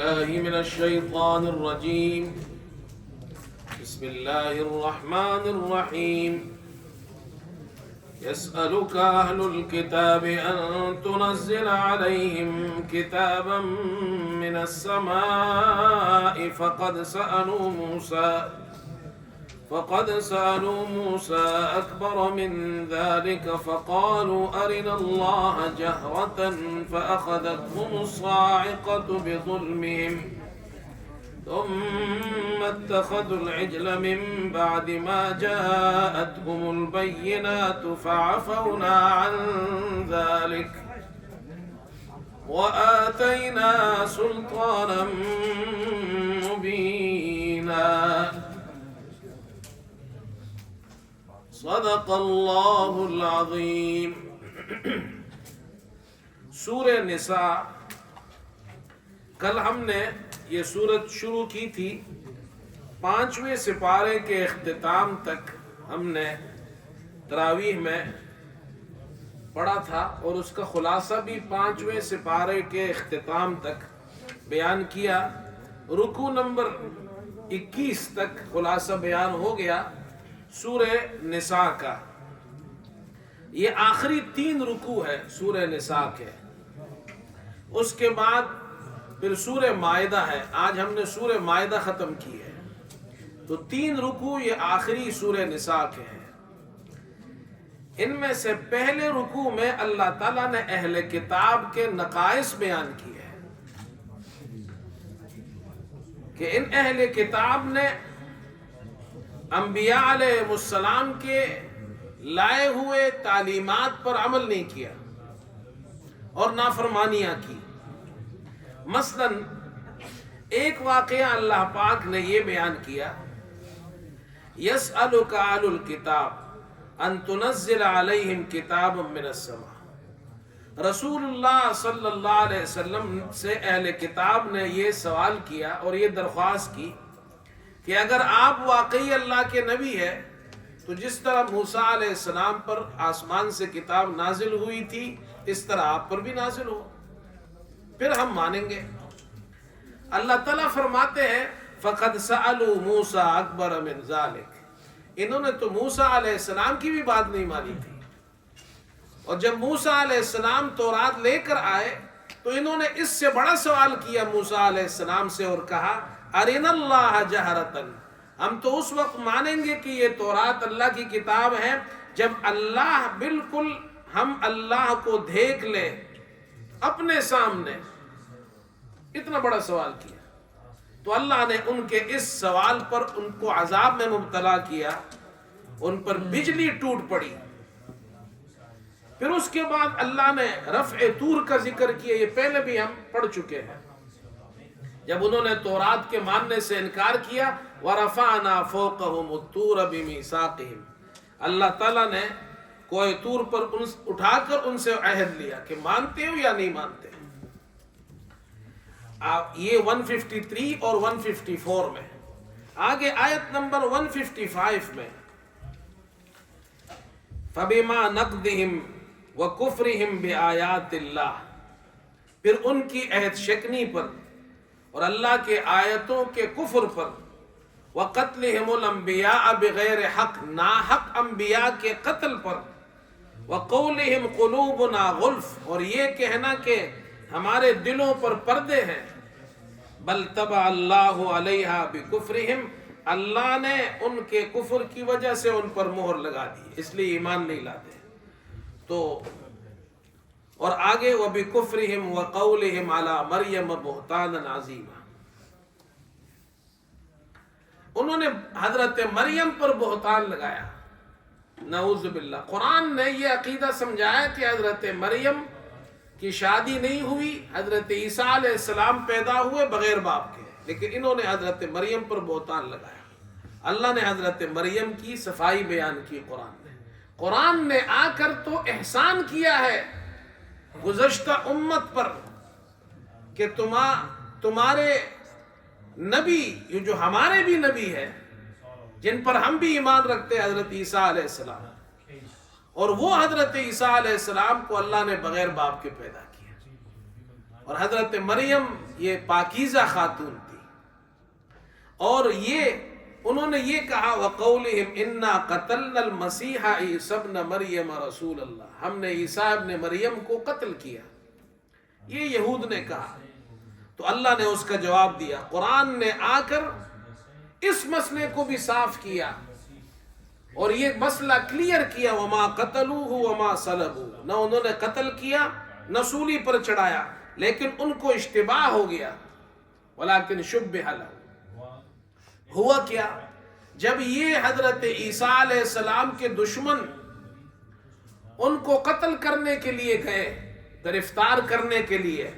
الله من الشيطان الرجيم. بسم الله الرحمن الرحيم. يسألك أهل الكتاب أن تنزل عليهم كتابا من السماء فقد سألوا موسى أكبر من ذلك فقالوا أرنا الله جهرة فأخذتهم الصاعقة بظلمهم ثم اتخذوا العجل من بعد ما جاءتهم البينات فعفونا عن ذلك وآتينا سلطانا مبينا. صدق اللہ العظیم. سورہ نساء، کل ہم نے یہ سورت شروع کی تھی. 5ویں سپارے کے اختتام تک ہم نے تراویح میں پڑھا تھا اور اس کا خلاصہ بھی 5ویں سپارے کے اختتام تک بیان کیا. رکوع نمبر 21 تک خلاصہ بیان ہو گیا سورہ نساء کا. یہ آخری 3 رکوع ہے سورہ نساء کے. اس کے بعد پھر سورہ مائدہ ہے. آج ہم نے سورہ مائدہ ختم کی ہے. تو 3 رکوع یہ آخری سورہ نساء کے ہیں. ان میں سے پہلے رکوع میں اللہ تعالیٰ نے اہل کتاب کے نقائص بیان کیے ہیں کہ ان اہل کتاب نے انبیاء علیہ السلام کے لائے ہوئے تعلیمات پر عمل نہیں کیا اور نافرمانیاں کی. مثلا ایک واقعہ اللہ پاک نے یہ بیان کیا، یسألک اہل الکتاب ان تنزل علیہم کتابا من السماء. رسول اللہ صلی اللہ علیہ وسلم سے اہل کتاب نے یہ سوال کیا اور یہ درخواست کی کہ اگر آپ واقعی اللہ کے نبی ہے تو جس طرح موسیٰ علیہ السلام پر آسمان سے کتاب نازل ہوئی تھی اس طرح آپ پر بھی نازل ہو، پھر ہم مانیں گے. اللہ تعالیٰ فرماتے ہیں فَقَدْ سَأَلُوا مُوسَىٰ أَكْبَرَ مِنْ ذَلِكَ. انہوں نے تو موسیٰ علیہ السلام کی بھی بات نہیں مانی تھی، اور جب موسیٰ علیہ السلام تورات لے کر آئے تو انہوں نے اس سے بڑا سوال کیا موسیٰ علیہ السلام سے اور کہا ارنا اللہ جہرتن. ہم تو اس وقت مانیں گے کہ یہ تورات اللہ کی کتاب ہے جب اللہ بالکل ہم اللہ کو دیکھ لے اپنے سامنے. اتنا بڑا سوال کیا تو اللہ نے ان کے اس سوال پر ان کو عذاب میں مبتلا کیا، ان پر بجلی ٹوٹ پڑی. پھر اس کے بعد اللہ نے رفع طور کا ذکر کیا، یہ پہلے بھی ہم پڑھ چکے ہیں. جب انہوں نے تورات کے ماننے سے انکار کیا وَرَفَعْنَا فَوْقَهُمُ الطُّورَ بِمِيثَاقِهِمْ. اللہ تعالیٰ نے کوہ طور پر اٹھا کر ان سے عہد لیا کہ مانتے ہو یا نہیں مانتے. یہ 153 اور 154 میں. آگے آیت نمبر 155 میں فَبِمَا نَقْدِهِمْ وَكُفْرِهِمْ بِآيَاتِ اللَّهِ. پھر ان کی عہد شکنی پر اور اللہ کے آیتوں کے کفر پر، وَقَتْلِهِمُ الْأَنْبِيَاءَ بِغَيْرِ حق، ناحق انبیاء کے قتل پر، وَقَوْلِهِمْ قُلُوبُنَا غُلْفٌ، اور یہ کہنا کہ ہمارے دلوں پر پردے ہیں. بَلْ طَبَعَ اللَّهُ عَلَيْهَا بِكُفْرِهِمْ، اللہ نے ان کے کفر کی وجہ سے ان پر مہر لگا دی، اس لیے ایمان نہیں لاتے. تو اور آگے وَبِكُفْرِهِمْ وَقَوْلِهِمْ عَلَى مَرْيَمَ بُهْتَانًا عَظِيمًا. انہوں نے حضرت مریم پر بہتان لگایا، نعوذ باللہ. قرآن نے یہ عقیدہ سمجھایا کہ حضرت مریم کی شادی نہیں ہوئی، حضرت عیسیٰ علیہ السلام پیدا ہوئے بغیر باپ کے، لیکن انہوں نے حضرت مریم پر بہتان لگایا. اللہ نے حضرت مریم کی صفائی بیان کی. قرآن نے آ کر تو احسان کیا ہے گزشتہ امت پر کہ تمہارے نبی، یہ جو ہمارے بھی نبی ہے جن پر ہم بھی ایمان رکھتے ہیں، حضرت عیسیٰ علیہ السلام، اور وہ حضرت عیسیٰ علیہ السلام کو اللہ نے بغیر باپ کے پیدا کیا اور حضرت مریم یہ پاکیزہ خاتون تھی، اور انہوں نے یہ کہا وَقَوْلِهِمْ إِنَّا قَتَلْنَا الْمَسِيحَ عِيسَى ابْنَ مَرْيَمَ رَسُولَ اللَّهِ، ہم نے عیسیٰ ابن مریم کو قتل کیا، یہ یہود نے کہا۔ تو اللہ نے اس کا جواب دیا، قرآن نے آ کر اس مسئلے کو بھی صاف کیا اور یہ مسئلہ کلیئر کیا، وَمَا قَتَلُوهُ وَمَا صَلَبُوهُ، نہ انہوں نے قتل کیا نہ سولی پر چڑھایا، لیکن ان کو اشتباہ ہو گیا، وَلَكِنْ شُبِّهَ لَهُ۔ ہوا کیا، جب یہ حضرت عیسیٰ علیہ السلام کے دشمن ان کو قتل کرنے کے لیے گئے، گرفتار کرنے کے لیے،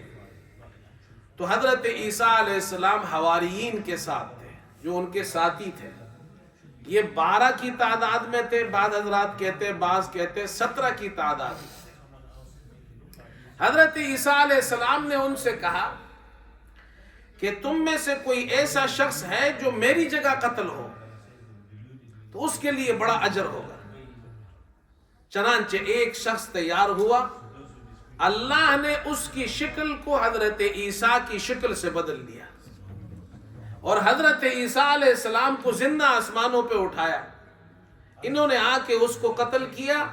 تو حضرت عیسیٰ علیہ السلام حواریین کے ساتھ تھے، جو ان کے ساتھی تھے۔ یہ 12 کی تعداد میں تھے، بعض حضرات کہتے، بعض کہتے 17 کی تعداد میں۔ حضرت عیسیٰ علیہ السلام نے ان سے کہا کہ تم میں سے کوئی ایسا شخص ہے جو میری جگہ قتل ہو تو اس کے لیے بڑا اجر ہوگا۔ چنانچہ ایک شخص تیار ہوا، اللہ نے اس کی شکل کو حضرت عیسیٰ کی شکل سے بدل دیا اور حضرت عیسیٰ علیہ السلام کو زندہ آسمانوں پہ اٹھایا۔ انہوں نے آ کے اس کو قتل کیا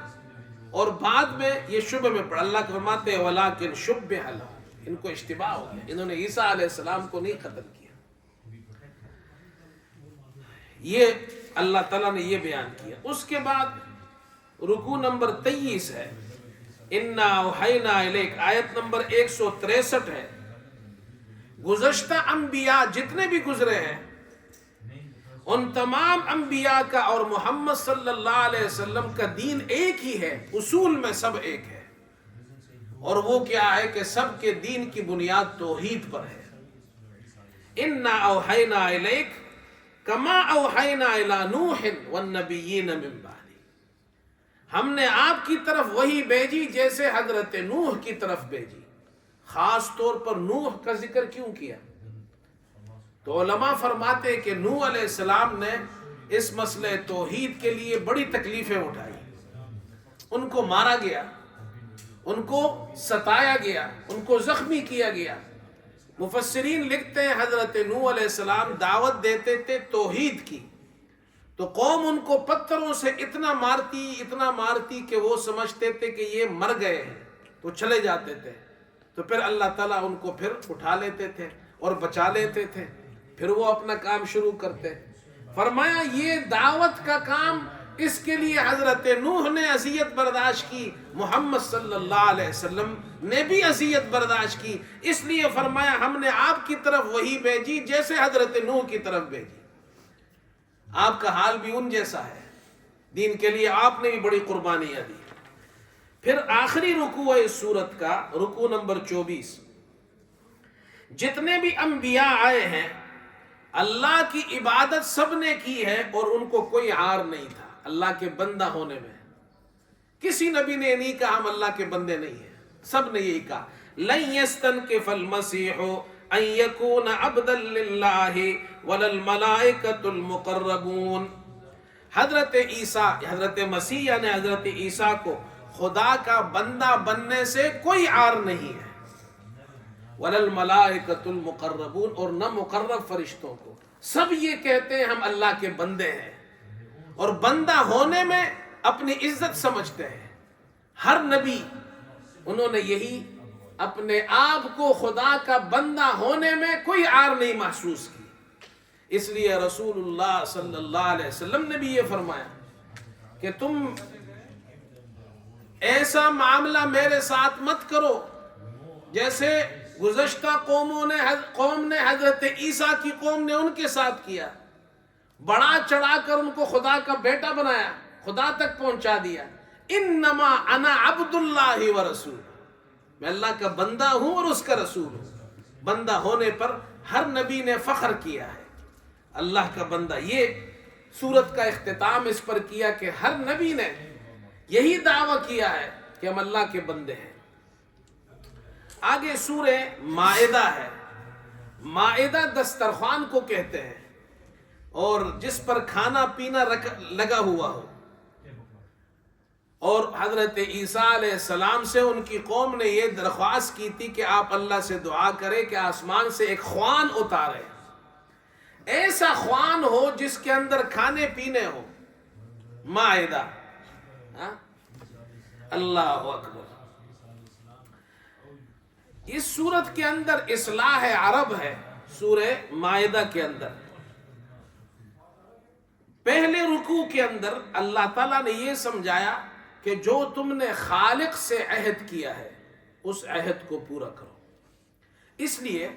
اور بعد میں یہ شبہ میں پڑا، اللہ کے فرماتے ہیں وَلَكِنْ شُبِّهَ لَهُ، ان کو اشتباہ ہو گیا، انہوں نے عیسیٰ علیہ السلام کو نہیں قتل کیا۔ یہ اللہ تعالیٰ نے یہ بیان کیا۔ اس کے بعد رکوع نمبر 23 ہے، اِنَّا أَوْحَيْنَا إِلَيْكَ، آیت نمبر 163 ہے۔ گزشتہ انبیاء جتنے بھی گزرے ہیں ان تمام انبیاء کا اور محمد صلی اللہ علیہ وسلم کا دین ایک ہی ہے، اصول میں سب ایک ہے، اور وہ کیا ہے کہ سب کے دین کی بنیاد توحید پر ہے۔ اِنَّا أَوْحَيْنَا إِلَيْكَ كَمَا أَوْحَيْنَا إِلَى نُوحٍ وَالنَّبِيِّينَ مِن بَعْدِهِ، ہم نے آپ کی طرف وہی بھیجی جیسے حضرت نوح کی طرف بھیجی۔ خاص طور پر نوح کا ذکر کیوں کیا؟ تو علماء فرماتے کہ نوح علیہ السلام نے اس مسئلہ توحید کے لیے بڑی تکلیفیں اٹھائی، ان کو مارا گیا، ان کو ستایا گیا، ان کو زخمی کیا گیا۔ مفسرین لکھتے ہیں حضرت نوح علیہ السلام دعوت دیتے تھے توحید کی، تو قوم ان کو پتھروں سے اتنا مارتی کہ وہ سمجھتے تھے کہ یہ مر گئے ہیں، تو چلے جاتے تھے۔ تو پھر اللہ تعالیٰ ان کو پھر اٹھا لیتے تھے اور بچا لیتے تھے، پھر وہ اپنا کام شروع کرتے۔ فرمایا یہ دعوت کا کام، اس کے لیے حضرت نوح نے اذیت برداشت کی، محمد صلی اللہ علیہ وسلم نے بھی اذیت برداشت کی، اس لیے فرمایا ہم نے آپ کی طرف وہی بھیجی جیسے حضرت نوح کی طرف بھیجی۔ آپ کا حال بھی ان جیسا ہے، دین کے لیے آپ نے بھی بڑی قربانیاں دی۔ پھر آخری رکوع ہے اس سورت کا، رکوع نمبر 24۔ جتنے بھی انبیاء آئے ہیں اللہ کی عبادت سب نے کی ہے اور ان کو کوئی عار نہیں تھا اللہ کے بندہ ہونے میں۔ کسی نبی نے نہیں کہا ہم اللہ کے بندے نہیں ہیں، سب نے یہی کہا لَن يَسْتَنْكِفَ الْمَسِيحُ أَن يَكُونَ عَبْدًا لِلَّهِ وَلَا الْمَلَائِكَةُ الْمُقَرَّبُونَ۔ حضرت عیسیٰ، حضرت مسیح یعنی حضرت عیسیٰ کو خدا کا بندہ بننے سے کوئی عار نہیں ہے، وَلَا الْمَلَائِكَةُ الْمُقَرَّبُونَ، اور نہ مقرب فرشتوں کو۔ سب یہ کہتے ہیں ہم اللہ کے بندے ہیں اور بندہ ہونے میں اپنی عزت سمجھتے ہیں۔ ہر نبی انہوں نے یہی اپنے آپ کو خدا کا بندہ ہونے میں کوئی عار نہیں محسوس کی۔ اس لیے رسول اللہ صلی اللہ علیہ وسلم نے بھی یہ فرمایا کہ تم ایسا معاملہ میرے ساتھ مت کرو جیسے گزشتہ قوم نے حضرت عیسیٰ کی قوم نے ان کے ساتھ کیا، بڑا چڑھا کر ان کو خدا کا بیٹا بنایا، خدا تک پہنچا دیا۔ انما انا عبد اللہ ورسول، میں اللہ کا بندہ ہوں اور اس کا رسول ہوں۔ بندہ ہونے پر ہر نبی نے فخر کیا ہے، اللہ کا بندہ۔ یہ سورت کا اختتام اس پر کیا کہ ہر نبی نے یہی دعویٰ کیا ہے کہ ہم اللہ کے بندے ہیں۔ آگے سورہ مائدہ ہے۔ مائدہ دسترخوان کو کہتے ہیں اور جس پر کھانا پینا لگا ہوا ہو۔ اور حضرت عیسیٰ علیہ السلام سے ان کی قوم نے یہ درخواست کی تھی کہ آپ اللہ سے دعا کریں کہ آسمان سے ایک خوان اتارے، ایسا خوان ہو جس کے اندر کھانے پینے ہو، مائدہ۔ اللہ اکبر۔ اس سورت کے اندر اصلاح عرب ہے، سورہ مائدہ کے اندر پہلے رکوع کے اندر اللہ تعالیٰ نے یہ سمجھایا کہ جو تم نے خالق سے عہد کیا ہے اس عہد کو پورا کرو، اس لیے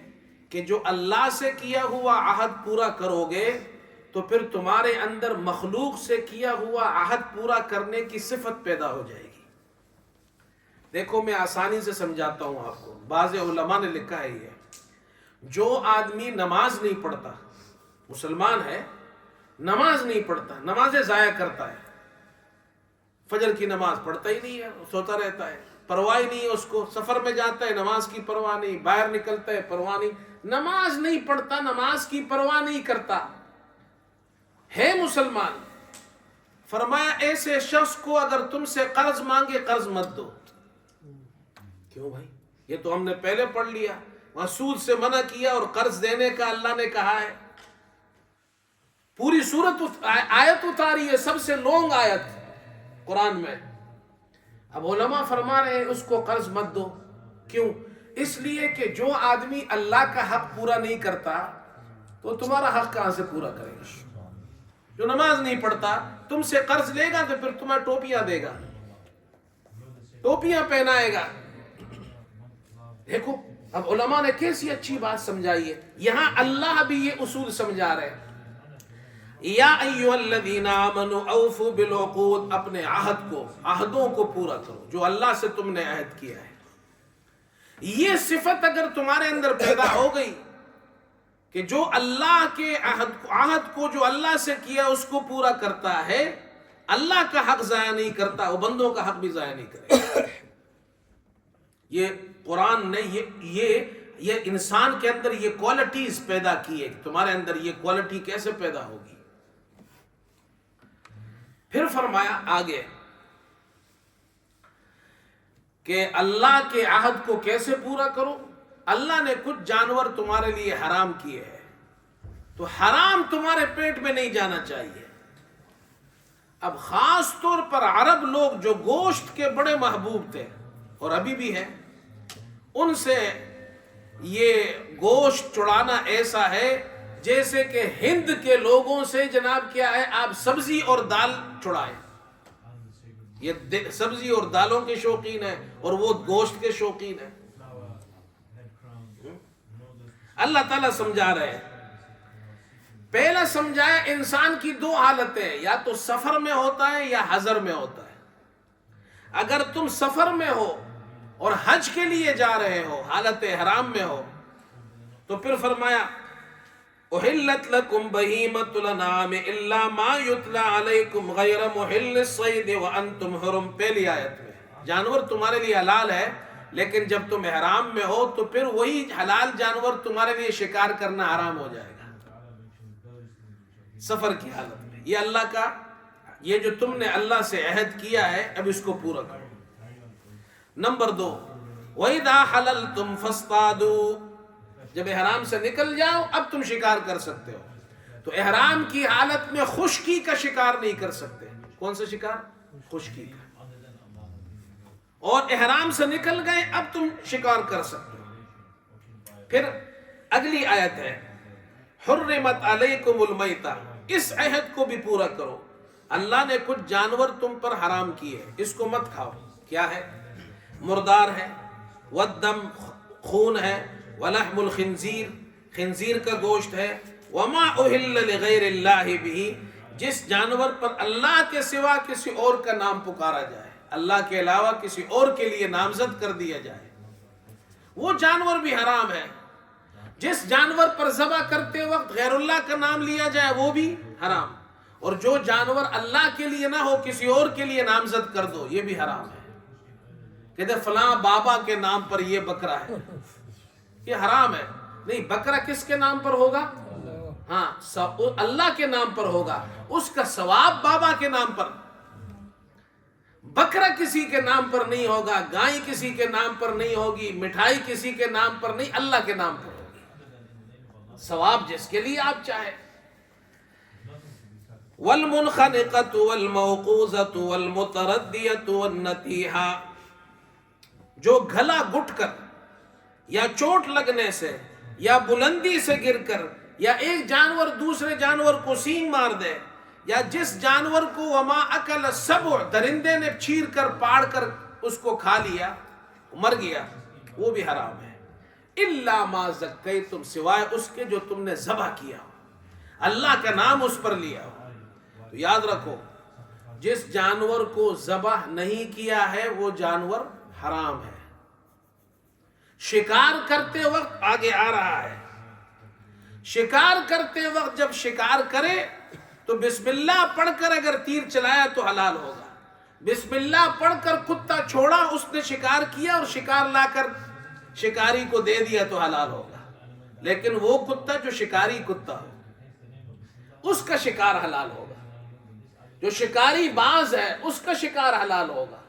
کہ جو اللہ سے کیا ہوا عہد پورا کرو گے تو پھر تمہارے اندر مخلوق سے کیا ہوا عہد پورا کرنے کی صفت پیدا ہو جائے گی۔ دیکھو میں آسانی سے سمجھاتا ہوں آپ کو، بعض علماء نے لکھا ہے یہ، جو آدمی نماز نہیں پڑھتا، مسلمان ہے، نماز نہیں پڑھتا، نمازیں ضائع کرتا ہے، فجر کی نماز پڑھتا ہی نہیں ہے، سوتا رہتا ہے، پرواہ نہیں ہے اس کو، سفر میں جاتا ہے نماز کی پرواہ نہیں، باہر نکلتا ہے پرواہ نہیں، نماز نہیں پڑھتا، نماز کی پرواہ نہیں کرتا ہے، مسلمان۔ فرمایا ایسے شخص کو اگر تم سے قرض مانگے قرض مت دو۔ کیوں بھائی؟ یہ تو ہم نے پہلے پڑھ لیا، وہاں سود سے منع کیا اور قرض دینے کا اللہ نے کہا ہے، پوری سورت آیت اتاری ہے، سب سے لانگ آیت قرآن میں۔ اب علماء فرما رہے ہیں اس کو قرض مت دو، کیوں؟ اس لیے کہ جو آدمی اللہ کا حق پورا نہیں کرتا تو تمہارا حق کہاں سے پورا کرے گا؟ جو نماز نہیں پڑھتا تم سے قرض لے گا تو پھر تمہیں ٹوپیاں دے گا، ٹوپیاں پہنائے گا۔ دیکھو اب علماء نے کیسی اچھی بات سمجھائی ہے، یہاں اللہ بھی یہ اصول سمجھا رہے ہیں، یا ایھا الذین آمنوا اوفوا بالعقود، اپنے عہدوں کو پورا کرو جو اللہ سے تم نے عہد کیا ہے۔ یہ صفت اگر تمہارے اندر پیدا ہو گئی کہ جو اللہ کے عہد کو جو اللہ سے کیا اس کو پورا کرتا ہے، اللہ کا حق ضائع نہیں کرتا، وہ بندوں کا حق بھی ضائع نہیں کرے۔ یہ قرآن نے یہ انسان کے اندر یہ کوالٹیز پیدا کی ہے، تمہارے اندر یہ کوالٹی کیسے پیدا ہوگی؟ پھر فرمایا آگے کہ اللہ کے عہد کو کیسے پورا کرو؟ اللہ نے کچھ جانور تمہارے لیے حرام کیے ہیں، تو حرام تمہارے پیٹ میں نہیں جانا چاہیے۔ اب خاص طور پر عرب لوگ جو گوشت کے بڑے محبوب تھے اور ابھی بھی ہیں، ان سے یہ گوشت چڑانا ایسا ہے جیسے کہ ہند کے لوگوں سے جناب کیا ہے آپ سبزی اور دال چڑھائیں۔ یہ سبزی اور دالوں کے شوقین ہیں اور وہ گوشت کے شوقین ہیں۔ اللہ تعالیٰ سمجھا رہے ہیں، پہلا سمجھایا انسان کی دو حالتیں، یا تو سفر میں ہوتا ہے یا حضر میں ہوتا ہے۔ اگر تم سفر میں ہو اور حج کے لیے جا رہے ہو، حالت احرام میں ہو، تو پھر فرمایا احلت لکم بہیمۃ الانعام الا ما یتلی علیکم غیر محل الصید وانتم حرم، پہلی آیت میں جانور تمہارے لیے حلال ہے، لیکن جب تم احرام میں ہو تو پھر وہی حلال جانور تمہارے لیے شکار کرنا حرام ہو جائے گا سفر کی حالت میں۔ یہ اللہ کا، یہ جو تم نے اللہ سے عہد کیا ہے اب اس کو پورا کرو۔ نمبر 2، وَإِذَا حَلَلْتُمْ فَاصْطَادُوا، جب احرام سے نکل جاؤ اب تم شکار کر سکتے ہو، تو احرام کی حالت میں خشکی کا شکار نہیں کر سکتے۔ کون سا شکار؟ خشکی کا۔ اور احرام سے نکل گئے اب تم شکار کر سکتے ہو۔ پھر اگلی آیت ہے حرمت علیکم المیتہ، اس عہد کو بھی پورا کرو، اللہ نے کچھ جانور تم پر حرام کیے، اس کو مت کھاؤ۔ کیا ہے؟ مردار ہے، والدم خون ہے، ولحم الخنزیر خنزیر کا گوشت ہے، وما اہل لغیر اللہ بھی، جس جانور پر اللہ کے سوا کسی اور کا نام پکارا جائے، اللہ کے علاوہ کسی اور کے لیے نامزد کر دیا جائے، وہ جانور بھی حرام ہے۔ جس جانور پر ذبح کرتے وقت غیر اللہ کا نام لیا جائے وہ بھی حرام، اور جو جانور اللہ کے لیے نہ ہو کسی اور کے لیے نامزد کر دو یہ بھی حرام ہے۔ کہتے فلاں بابا کے نام پر یہ بکرا ہے، یہ حرام ہے۔ نہیں، بکرا کس کے نام پر ہوگا؟ ہاں، اللہ کے نام پر ہوگا، اس کا ثواب بابا کے نام پر۔ بکرا کسی کے نام پر نہیں ہوگا، گائے کسی کے نام پر نہیں ہوگی، مٹھائی کسی کے نام پر نہیں، اللہ کے نام پر ہوگی، ثواب جس کے لیے آپ چاہیں۔ والمنخنقۃ والموقوذۃ والمتردیۃ والنطیحہ، جو گلا گھٹ کر یا چوٹ لگنے سے یا بلندی سے گر کر یا ایک جانور دوسرے جانور کو سینگ مار دے، یا جس جانور کو وما اکل السبع، درندے نے چیر کر پاڑ کر اس کو کھا لیا، مر گیا، وہ بھی حرام ہے۔ الا ما زکیتم، سوائے اس کے جو تم نے ذبح کیا ہو، اللہ کا نام اس پر لیا ہو۔ تو یاد رکھو، جس جانور کو ذبح نہیں کیا ہے وہ جانور حرام ہے۔ شکار کرتے وقت آگے آ رہا ہے، شکار کرتے وقت جب شکار کرے تو بسم اللہ پڑھ کر اگر تیر چلایا تو حلال ہوگا، بسم اللہ پڑھ کر کتا چھوڑا، اس نے شکار کیا اور شکار لا کر شکاری کو دے دیا تو حلال ہوگا، لیکن وہ کتا جو شکاری کتا ہو اس کا شکار حلال ہوگا، جو شکاری باز ہے اس کا شکار حلال ہوگا۔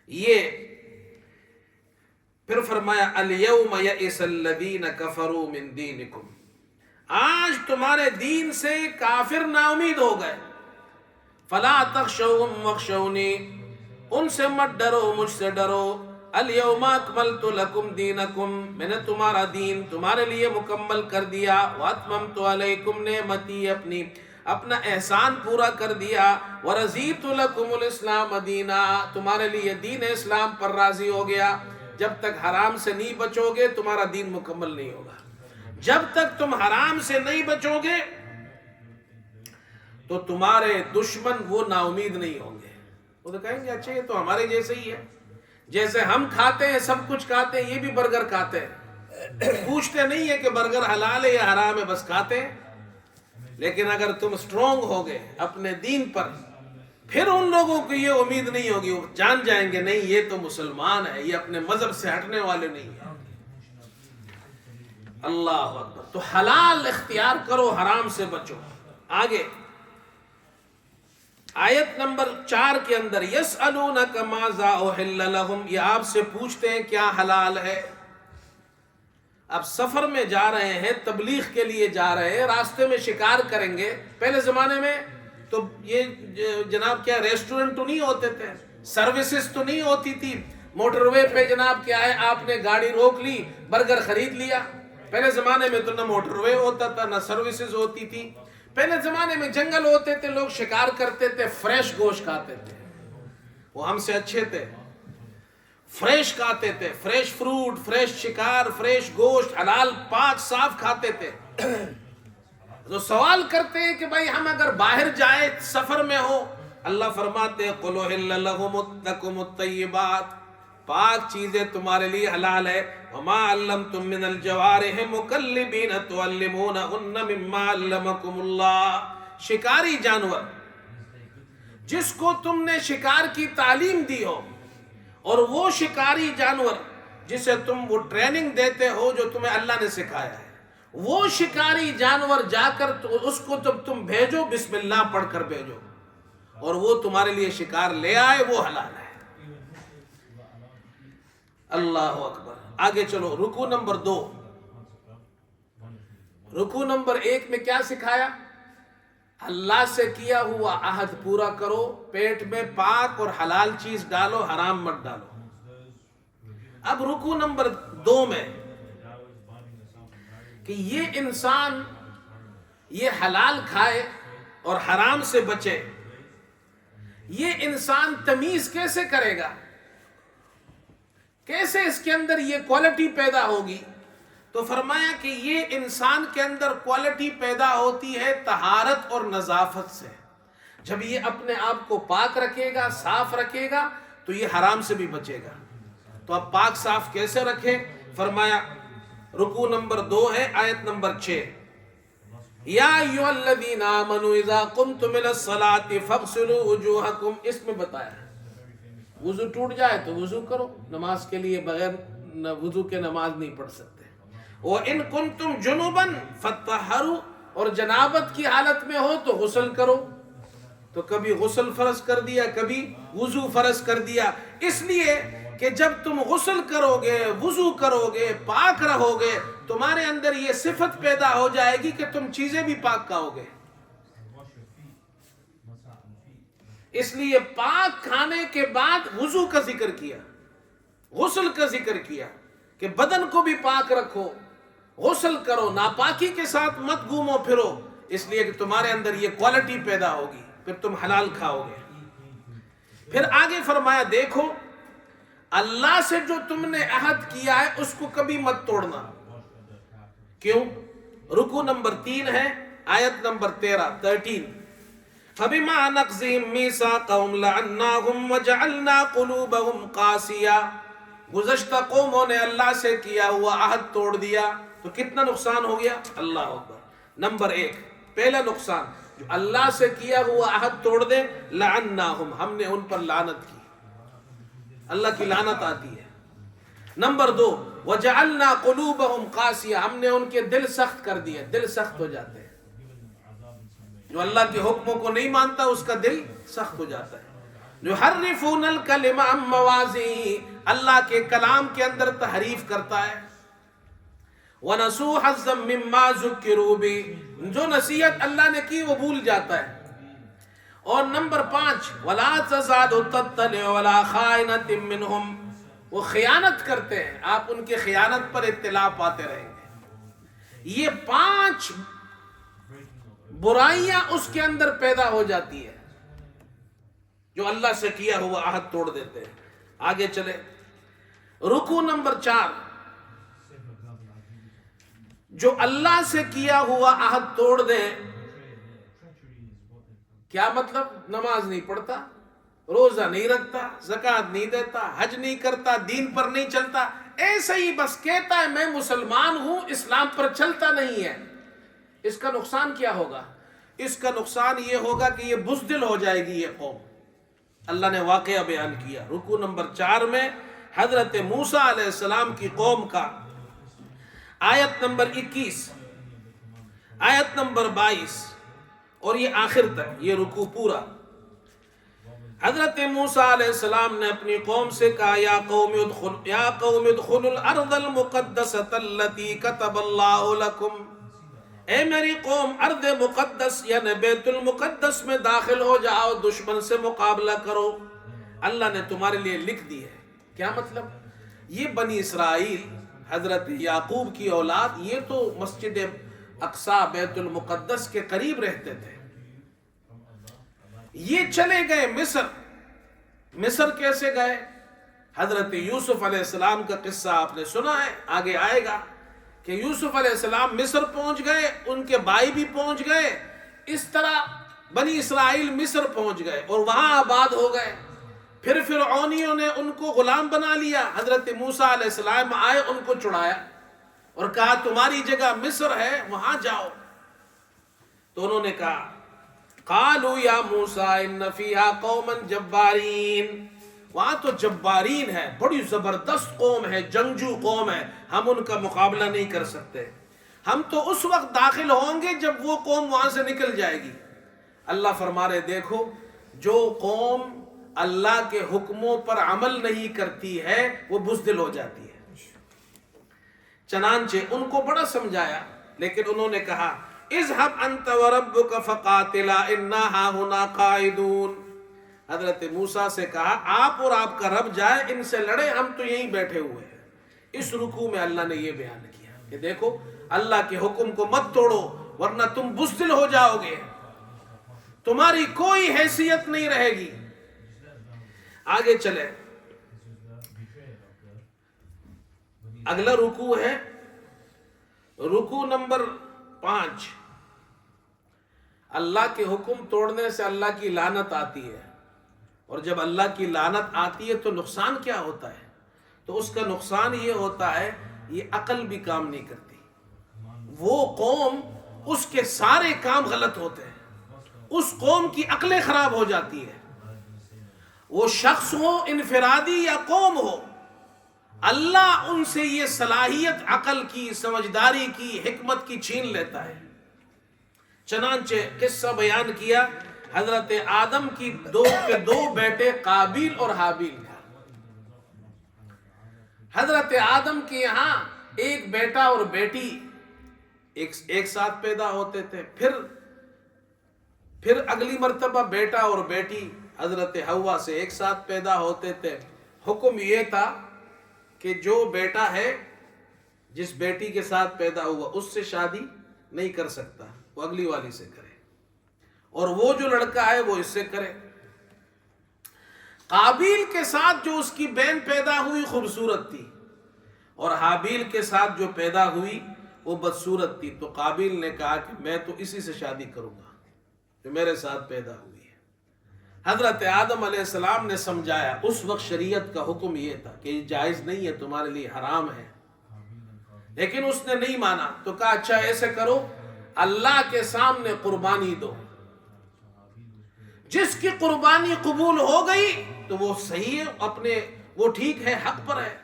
یہ پھر فرمایا الیوم یئس الذین کفروا من دینکم، آج تمہارے دین سے کافر نا امید ہو گئے، فلا تخشوہم واخشونی، ان سے مت ڈرو مجھ سے ڈرو، الیوم اکملت لکم دینکم، میں نے تمہارا دین تمہارے لیے مکمل کر دیا، واتممت علیکم نعمتی، اپنا احسان پورا کر دیا، ورضیت لکم الاسلام دینا، تمہارے لیے دین اسلام پر راضی ہو گیا۔ جب تک حرام سے نہیں بچو گے تمہارا دین مکمل نہیں ہوگا، جب تک تم حرام سے نہیں بچو گے تو تمہارے دشمن وہ نا امید نہیں ہوں گے، وہ تو کہیں گے اچھا یہ تو ہمارے جیسے ہی ہے، جیسے ہم کھاتے ہیں سب کچھ کھاتے ہیں، یہ بھی برگر کھاتے ہیں، پوچھتے نہیں ہے کہ برگر حلال ہے یا حرام ہے، بس کھاتے ہیں۔ لیکن اگر تم سٹرونگ ہوگے اپنے دین پر، پھر ان لوگوں کو یہ امید نہیں ہوگی، وہ جان جائیں گے نہیں یہ تو مسلمان ہے، یہ اپنے مذہب سے ہٹنے والے نہیں ہیں۔ اللہ اکبر۔ تو حلال اختیار کرو، حرام سے بچو۔ آگے آیت نمبر 4 کے اندر یسألونک ماذا احل لہم، یہ آپ سے پوچھتے ہیں کیا حلال ہے۔ اب سفر میں جا رہے ہیں، تبلیغ کے لیے جا رہے ہیں، راستے میں شکار کریں گے۔ پہلے زمانے میں تو یہ جناب کیا ریسٹورنٹ تو نہیں ہوتے تھے، سروسز تو نہیں ہوتی تھی، موٹر وے پہ جناب کیا ہے آپ نے گاڑی روک لی، برگر خرید لیا۔ پہلے زمانے میں تو نہ موٹر وے ہوتا تھا نہ سروسز ہوتی تھی، پہلے زمانے میں جنگل ہوتے تھے، لوگ شکار کرتے تھے، فریش گوشت کھاتے تھے، وہ ہم سے اچھے تھے، فریش کھاتے تھے، فریش فروٹ، فریش شکار، فریش گوشت، حلال پاک صاف کھاتے تھے۔ تو سوال کرتے ہیں کہ بھائی ہم اگر باہر جائے سفر میں ہو، اللہ فرماتے ہیں قُلْ أُحِلَّ لَكُمُ الطَّيِّبَاتُ، پاک چیزیں تمہارے لیے حلال ہے، وَمَا عَلَّمْتُم مِّنَ الْجَوَارِحِ مُكَلِّبِينَ تُعَلِّمُونَهُنَّ مِمَّا عَلَّمَكُمُ اللَّهُ، شکاری جانور جس کو تم نے شکار کی تعلیم دی ہو، اور وہ شکاری جانور جسے تم وہ ٹریننگ دیتے ہو جو تمہیں اللہ نے سکھایا ہے، وہ شکاری جانور جا کر اس کو جب تم بھیجو بسم اللہ پڑھ کر بھیجو، اور وہ تمہارے لیے شکار لے آئے، وہ حلال ہے۔ اللہ اکبر۔ آگے چلو، رکوع نمبر 2۔ رکوع نمبر 1 میں کیا سکھایا؟ اللہ سے کیا ہوا عہد پورا کرو، پیٹ میں پاک اور حلال چیز ڈالو، حرام مت ڈالو۔ اب رکوع نمبر 2 میں کہ یہ انسان یہ حلال کھائے اور حرام سے بچے، یہ انسان تمیز کیسے کرے گا، کیسے اس کے اندر یہ کوالٹی پیدا ہوگی؟ تو فرمایا کہ یہ انسان کے اندر کوالٹی پیدا ہوتی ہے طہارت اور نظافت سے۔ جب یہ اپنے آپ کو پاک رکھے گا، صاف رکھے گا، تو یہ حرام سے بھی بچے گا۔ تو اب پاک صاف کیسے رکھے؟ فرمایا رکوع نمبر 2 ہے، آیت نمبر 6، یا ایھا الذین آمنوا اذا قمتم الى الصلاۃ فاغسلوا وجوہکم، اس میں بتایا وضو ٹوٹ جائے تو وضو کرو، نماز کے لیے بغیر وضو کے نماز نہیں پڑھ سکتے۔ وَإِن كُنتُمْ جُنُبًا فَطَّهَّرُوا، اور جنابت کی حالت میں ہو تو غسل کرو۔ تو کبھی غسل فرض کر دیا، کبھی وضو فرض کر دیا، اس لیے کہ جب تم غسل کرو گے، وضو کرو گے، پاک رہو گے، تمہارے اندر یہ صفت پیدا ہو جائے گی کہ تم چیزیں بھی پاک کھاؤ گے۔ اس لیے پاک کھانے کے بعد وضو کا ذکر کیا، غسل کا ذکر کیا کہ بدن کو بھی پاک رکھو، غسل کرو، ناپاکی کے ساتھ مت گھومو پھرو، اس لیے کہ تمہارے اندر یہ کوالٹی پیدا ہوگی، پھر تم حلال کھاؤ گے۔ پھر آگے فرمایا دیکھو اللہ سے جو تم نے عہد کیا ہے اس کو کبھی مت توڑنا۔ کیوں؟ رکوع نمبر 3 ہے، آیت نمبر 13 فَبِمَا نَقْضِهِمْ مِيثَاقَهُمْ لَعَنَّاهُمْ وَجَعَلْنَا قُلُوبَهُمْ قَاسِيَةً، گزشتہ قوموں نے اللہ سے کیا ہوا عہد توڑ دیا تو کتنا نقصان ہو گیا؟ اللہ اکبر۔ نمبر 1 پہلا نقصان، جو اللہ سے کیا ہوا عہد توڑ دے، لعناہم، ہم نے ان پر لعنت کی، اللہ کی لعنت آتی ہے۔ نمبر 2 وجعلنا قلوبہم قاسیہ، ہم نے ان کے دل سخت کر دیے، دل سخت ہو جاتے ہیں، جو اللہ کے حکموں کو نہیں مانتا اس کا دل سخت ہو جاتا ہے۔ یحرفون الکلم عن مواضعہ، اللہ کے کلام کے اندر تحریف کرتا ہے۔ وَنَسُوا حَظًّا مِّمَّا ذُكِّرُوا بِهِ، جو نصیحت اللہ نے کی وہ بھول جاتا ہے۔ اور نمبر 5 وَلَا تَزَالُ تَطَّلِعُ عَلَىٰ خَائِنَةٍ مِّنْهُمْ، وہ خیانت کرتے ہیں، آپ ان کے خیانت پر اطلاع پاتے رہیں گے۔ یہ 5 برائیاں اس کے اندر پیدا ہو جاتی ہے جو اللہ سے کیا ہوا عہد توڑ دیتے ہیں۔ آگے چلے، رکوع نمبر 4، جو اللہ سے کیا ہوا عہد توڑ دے، کیا مطلب؟ نماز نہیں پڑھتا، روزہ نہیں رکھتا، زکوٰۃ نہیں دیتا، حج نہیں کرتا، دین پر نہیں چلتا، ایسا ہی بس کہتا ہے میں مسلمان ہوں، اسلام پر چلتا نہیں ہے، اس کا نقصان کیا ہوگا؟ اس کا نقصان یہ ہوگا کہ یہ بزدل ہو جائے گی یہ قوم۔ اللہ نے واقعہ بیان کیا رکوع نمبر 4 میں، حضرت موسیٰ علیہ السلام کی قوم کا، آیت نمبر 21، آیت نمبر 22 اور یہ آخر تک یہ رکوع پورا۔ حضرت موسیٰ علیہ السلام نے اپنی قوم سے کہا یا قوم ادخلوا الارض المقدسۃ التي كتب اللہ لکم، اے میری قوم ارض مقدس یعنی بیت المقدس میں داخل ہو جاؤ، دشمن سے مقابلہ کرو، اللہ نے تمہارے لیے لکھ دی ہے۔ کیا مطلب؟ یہ بنی اسرائیل حضرت یعقوب کی اولاد، یہ تو مسجد اقصی بیت المقدس کے قریب رہتے تھے، یہ چلے گئے مصر۔ مصر کیسے گئے؟ حضرت یوسف علیہ السلام کا قصہ آپ نے سنا ہے، آگے آئے گا کہ یوسف علیہ السلام مصر پہنچ گئے، ان کے بھائی بھی پہنچ گئے، اس طرح بنی اسرائیل مصر پہنچ گئے اور وہاں آباد ہو گئے۔ پھر فرعونیوں نے ان کو غلام بنا لیا، حضرت موسیٰ علیہ السلام آئے، ان کو چھڑایا اور کہا تمہاری جگہ مصر ہے، وہاں جاؤ۔ تو انہوں نے کہا قالوا یا موسیٰ ان فیہا قوما جبارین، وہاں تو جبارین ہے، بڑی زبردست قوم ہے، جنگجو قوم ہے، ہم ان کا مقابلہ نہیں کر سکتے، ہم تو اس وقت داخل ہوں گے جب وہ قوم وہاں سے نکل جائے گی۔ اللہ فرما رہے دیکھو جو قوم اللہ کے حکموں پر عمل نہیں کرتی ہے وہ بزدل ہو جاتی ہے۔ چنانچہ ان کو بڑا سمجھایا لیکن انہوں نے کہا اذهب انت وربك فقاتلا انا هاهنا قاعدون، حضرت موسیٰ سے کہا آپ اور آپ کا رب جائے، ان سے لڑے، ہم تو یہیں بیٹھے ہوئے ہیں۔ اس رکوع میں اللہ نے یہ بیان کیا کہ دیکھو اللہ کے حکم کو مت توڑو ورنہ تم بزدل ہو جاؤ گے، تمہاری کوئی حیثیت نہیں رہے گی۔ آگے چلے، اگلا رکوع ہے رکوع نمبر 5۔ اللہ کے حکم توڑنے سے اللہ کی لعنت آتی ہے، اور جب اللہ کی لعنت آتی ہے تو نقصان کیا ہوتا ہے؟ تو اس کا نقصان یہ ہوتا ہے یہ عقل بھی کام نہیں کرتی، وہ قوم اس کے سارے کام غلط ہوتے ہیں، اس قوم کی عقلیں خراب ہو جاتی ہے، وہ شخص ہو انفرادی یا قوم ہو، اللہ ان سے یہ صلاحیت عقل کی، سمجھداری کی، حکمت کی چھین لیتا ہے۔ چنانچہ قصہ بیان کیا حضرت آدم کی دو بیٹے قابیل اور حابیل کا. حضرت آدم کے یہاں ایک بیٹا اور بیٹی ایک ساتھ پیدا ہوتے تھے. پھر اگلی مرتبہ بیٹا اور بیٹی حضرت حوا سے ایک ساتھ پیدا ہوتے تھے. حکم یہ تھا کہ جو بیٹا ہے جس بیٹی کے ساتھ پیدا ہوا اس سے شادی نہیں کر سکتا, وہ اگلی والی سے کرے, اور وہ جو لڑکا ہے وہ اس سے کرے. قابیل کے ساتھ جو اس کی بہن پیدا ہوئی خوبصورت تھی, اور حابیل کے ساتھ جو پیدا ہوئی وہ بدصورت تھی. تو قابیل نے کہا کہ میں تو اسی سے شادی کروں گا جو میرے ساتھ پیدا ہوئی ہے. حضرت آدم علیہ السلام نے سمجھایا. اس وقت شریعت کا حکم یہ تھا کہ یہ جائز نہیں ہے, تمہارے لیے حرام ہے, لیکن اس نے نہیں مانا. تو کہا اچھا ایسے کرو, اللہ کے سامنے قربانی دو, جس کی قربانی قبول ہو گئی تو وہ صحیح ہے, وہ ٹھیک ہے, حق پر ہے.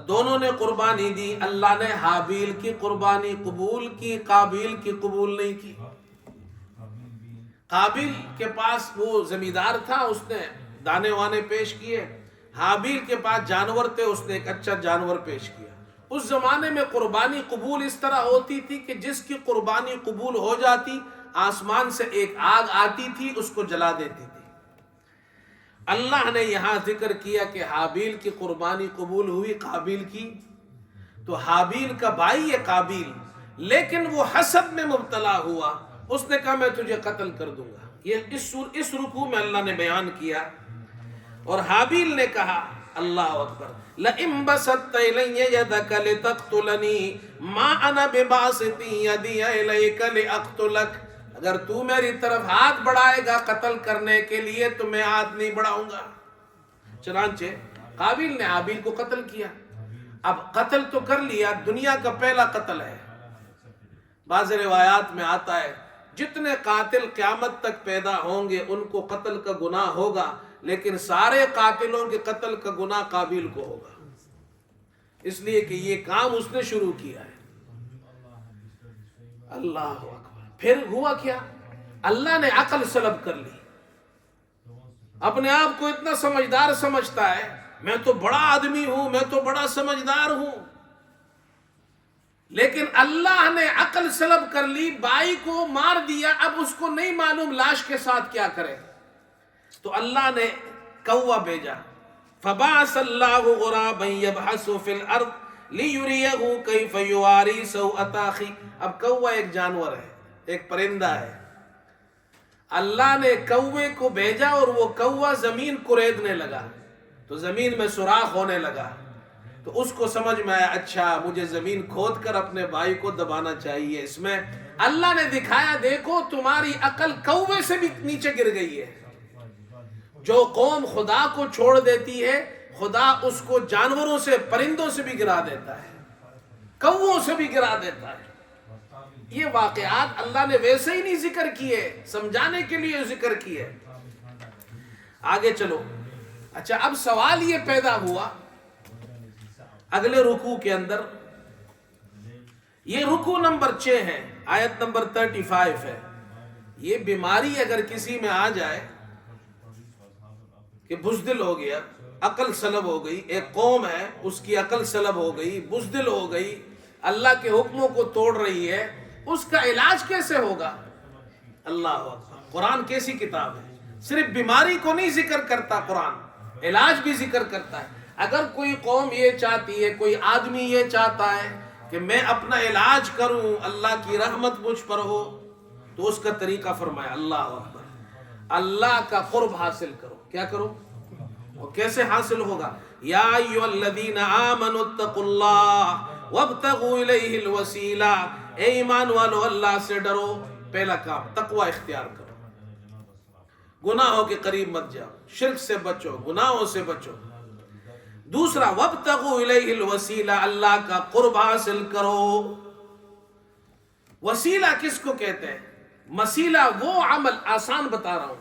دونوں نے قربانی دی. اللہ نے حابیل کی قربانی قبول کی, قابیل کی قبول نہیں کی. قابیل کے پاس وہ زمیندار تھا, اس نے دانے وانے پیش کیے. حابیل کے پاس جانور تھے, اس نے ایک اچھا جانور پیش کیا. اس زمانے میں قربانی قبول اس طرح ہوتی تھی کہ جس کی قربانی قبول ہو جاتی آسمان سے ایک آگ آتی تھی, اس کو جلا دیتی تھی. اللہ نے یہاں ذکر کیا کہ حابیل کی قربانی قبول ہوئی, قابیل کی. تو حابیل کا بھائی ہے قابیل, لیکن وہ حسد میں مبتلا ہوا. اس نے کہا میں تجھے قتل کر دوں گا. یہ اس رکوع میں اللہ نے بیان کیا. اور حابیل نے کہا اللہ اکبر, لئن بسطت الی یدک لتقتلنی ما انا بباسط یدی الیک لاقتلک. اگر تو میری طرف ہاتھ بڑھائے گا قتل کرنے کے لیے تو میں ہاتھ نہیں بڑھاؤں گا. چنانچہ قابیل نے حابیل کو قتل کیا. اب قتل تو کر لیا, دنیا کا پہلا قتل ہے. بعض روایات میں آتا ہے جتنے قاتل قیامت تک پیدا ہوں گے ان کو قتل کا گناہ ہوگا, لیکن سارے قاتلوں کے قتل کا گناہ قابیل کو ہوگا, اس لیے کہ یہ کام اس نے شروع کیا ہے. اللہ اکبر. پھر ہوا کیا, اللہ نے عقل سلب کر لی. اپنے آپ کو اتنا سمجھدار سمجھتا ہے, میں تو بڑا آدمی ہوں, میں تو بڑا سمجھدار ہوں, لیکن اللہ نے عقل سلب کر لی. بھائی کو مار دیا, اب اس کو نہیں معلوم لاش کے ساتھ کیا کرے. تو اللہ نے کوا بھیجا. فبعث اللہ غرابا یبحث فی الارض لیریہ کیف یواری سوءۃ اخی. اب کوا ایک جانور ہے, ایک پرندہ ہے. اللہ نے کوے کو بھیجا اور وہ کوا زمین کریدنے لگا, تو زمین میں سوراخ ہونے لگا. تو اس کو سمجھ میں آیا اچھا مجھے زمین کھود کر اپنے بھائی کو دبانا چاہیے. اس میں اللہ نے دکھایا دیکھو تمہاری عقل کوے سے بھی نیچے گر گئی ہے. جو قوم خدا کو چھوڑ دیتی ہے خدا اس کو جانوروں سے, پرندوں سے بھی گرا دیتا ہے, کووں سے بھی گرا دیتا ہے. یہ واقعات اللہ نے ویسے ہی نہیں ذکر کیے, سمجھانے کے لیے ذکر کیے. آگے چلو. اچھا اب سوال یہ پیدا ہوا اگلے رکوع کے اندر, یہ رکوع نمبر 6 ہے, آیت نمبر 35 ہے. یہ بیماری اگر کسی میں آ جائے کہ بزدل ہو گیا, عقل سلب ہو گئی, ایک قوم ہے اس کی عقل سلب ہو گئی, بزدل ہو گئی, اللہ کے حکموں کو توڑ رہی ہے, اس کا علاج کیسے ہوگا؟ اللہ اکبر. قرآن کیسی کتاب ہے, صرف بیماری کو نہیں ذکر کرتا قرآن, علاج بھی ذکر کرتا ہے. اگر کوئی قوم یہ چاہتی ہے, کوئی آدمی یہ چاہتا ہے کہ میں اپنا علاج کروں, اللہ کی رحمت مجھ پر ہو, تو اس کا طریقہ فرمایا. اللہ اکبر. اللہ کا قرب حاصل کرو. کیا کرو؟ اور کیسے حاصل ہوگا؟ یا ایھا الذین آمنوا اتقوا اللہ وابتغوا الیہ الوسیلہ. اے ایمان والو اللہ سے ڈرو. پہلا کام تقوی اختیار کرو, گناہوں کے قریب مت جاؤ, شرک سے بچو, گناہوں سے بچو. دوسرا وابتغوا الیہ الوسیلہ, اللہ کا قرب حاصل کرو. وسیلہ کس کو کہتے ہیں؟ مسیلہ وہ عمل, آسان بتا رہا ہوں,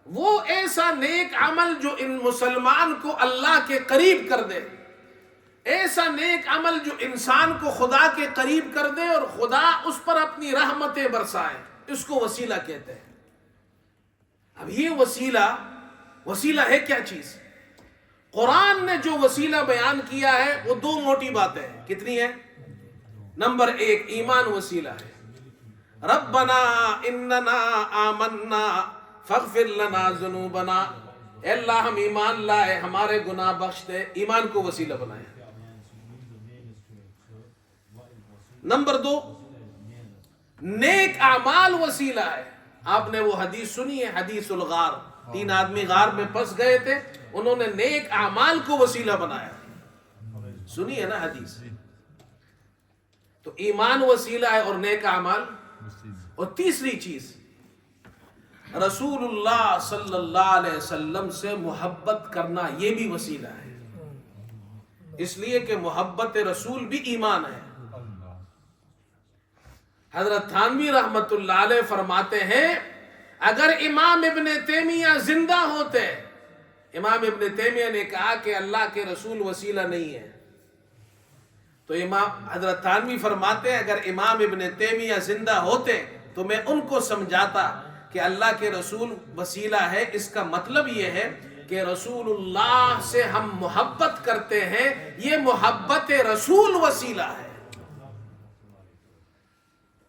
وہ ایسا نیک عمل جو ان مسلمان کو اللہ کے قریب کر دے, ایسا نیک عمل جو انسان کو خدا کے قریب کر دے اور خدا اس پر اپنی رحمتیں برسائے, اس کو وسیلہ کہتے ہیں. اب یہ وسیلہ ہے کیا چیز؟ قرآن نے جو وسیلہ بیان کیا ہے وہ دو موٹی باتیں ہیں. کتنی ہیں؟ نمبر ایک، ایمان وسیلہ ہے. ربنا اننا آمنا فاغفر لنا ذنوبنا، اے اللہ ہم ایمان لائے، ہمارے گناہ بخش دے. ایمان کو وسیلہ بنایا. نمبر دو، نیک اعمال وسیلہ ہے. آپ نے وہ حدیث سنی ہے، حدیث الغار. 3 آدمی غار میں پھنس گئے تھے، انہوں نے نیک اعمال کو وسیلہ بنایا. سنی ہے نا حدیث؟ تو ایمان وسیلہ ہے اور نیک اعمال. اور تیسری چیز، رسول اللہ صلی اللہ علیہ وسلم سے محبت کرنا، یہ بھی وسیلہ ہے. اس لیے کہ محبت رسول بھی ایمان ہے. حضرت تھانوی رحمت اللہ علیہ فرماتے ہیں اگر امام ابن تیمیہ زندہ ہوتے، امام ابن تیمیہ نے کہا کہ اللہ کے رسول وسیلہ نہیں ہے، تو حضرت تھانوی فرماتے ہیں اگر امام ابن تیمیہ زندہ ہوتے تو میں ان کو سمجھاتا کہ اللہ کے رسول وسیلہ ہے. اس کا مطلب یہ ہے کہ رسول اللہ سے ہم محبت کرتے ہیں، یہ محبت رسول وسیلہ ہے.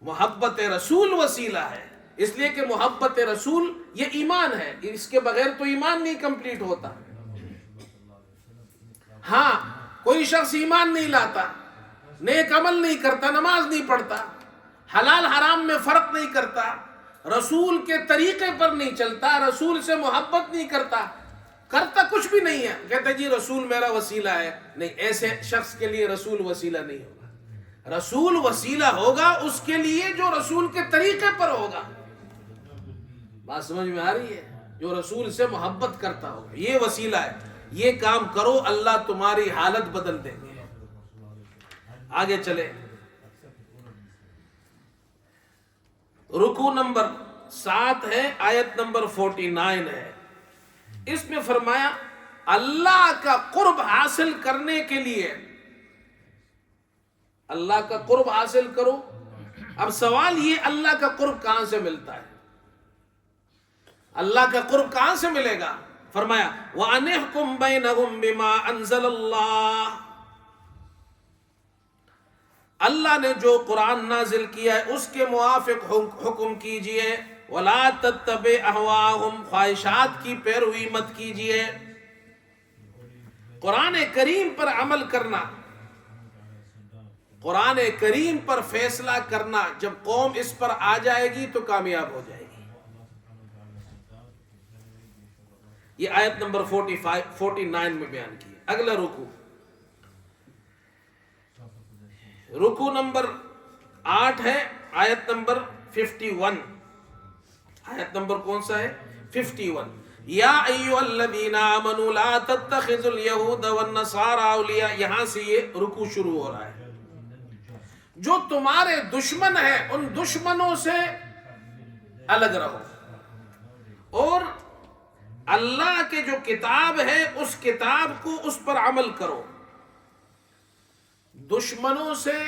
محبت رسول وسیلہ ہے، اس لیے کہ محبت رسول یہ ایمان ہے. اس کے بغیر تو ایمان نہیں کمپلیٹ ہوتا. ہاں، کوئی شخص ایمان نہیں لاتا، نیک عمل نہیں کرتا، نماز نہیں پڑھتا، حلال حرام میں فرق نہیں کرتا، رسول کے طریقے پر نہیں چلتا، رسول سے محبت نہیں کرتا کچھ بھی نہیں ہے، کہتا جی رسول میرا وسیلہ ہے. نہیں، ایسے شخص کے لیے رسول وسیلہ نہیں ہوگا. رسول وسیلہ ہوگا اس کے لیے جو رسول کے طریقے پر ہوگا. بات سمجھ میں آ رہی ہے؟ جو رسول سے محبت کرتا ہوگا، یہ وسیلہ ہے. یہ کام کرو، اللہ تمہاری حالت بدل دیں گے. آگے چلے. رکوع نمبر 7 ہے، آیت نمبر 49 ہے. اس میں فرمایا اللہ کا قرب حاصل کرنے کے لیے، اللہ کا قرب حاصل کرو. اب سوال یہ، اللہ کا قرب کہاں سے ملتا ہے؟ اللہ کا قرب کہاں سے ملے گا؟ فرمایا وَأَنِحْكُمْ بَيْنَهُمْ بِمَا أَنزَلَ اللَّهُ. اللہ نے جو قرآن نازل کیا ہے اس کے موافق حکم کیجئے. وَلَا تَتَّبِعْ أَهْوَاءَهُمْ، خواہشات کی پیروی مت کیجئے. قرآن کریم پر عمل کرنا، قرآن کریم پر فیصلہ کرنا، جب قوم اس پر آ جائے گی تو کامیاب ہو جائے گی. یہ آیت نمبر 49 میں بیان کی. اگلا رکوع نمبر 8 ہے، آیت نمبر 51. آیت نمبر کون سا ہے؟ 51. یا ایھا الذین آمنوا لا تتخذوا اليہود والنصارى اولیاء. یہاں سے یہ رکوع شروع ہو رہا ہے. جو تمہارے دشمن ہیں ان دشمنوں سے الگ رہو، اور اللہ کے جو کتاب ہے اس کتاب کو اس پر عمل کرو. دشمنوں سے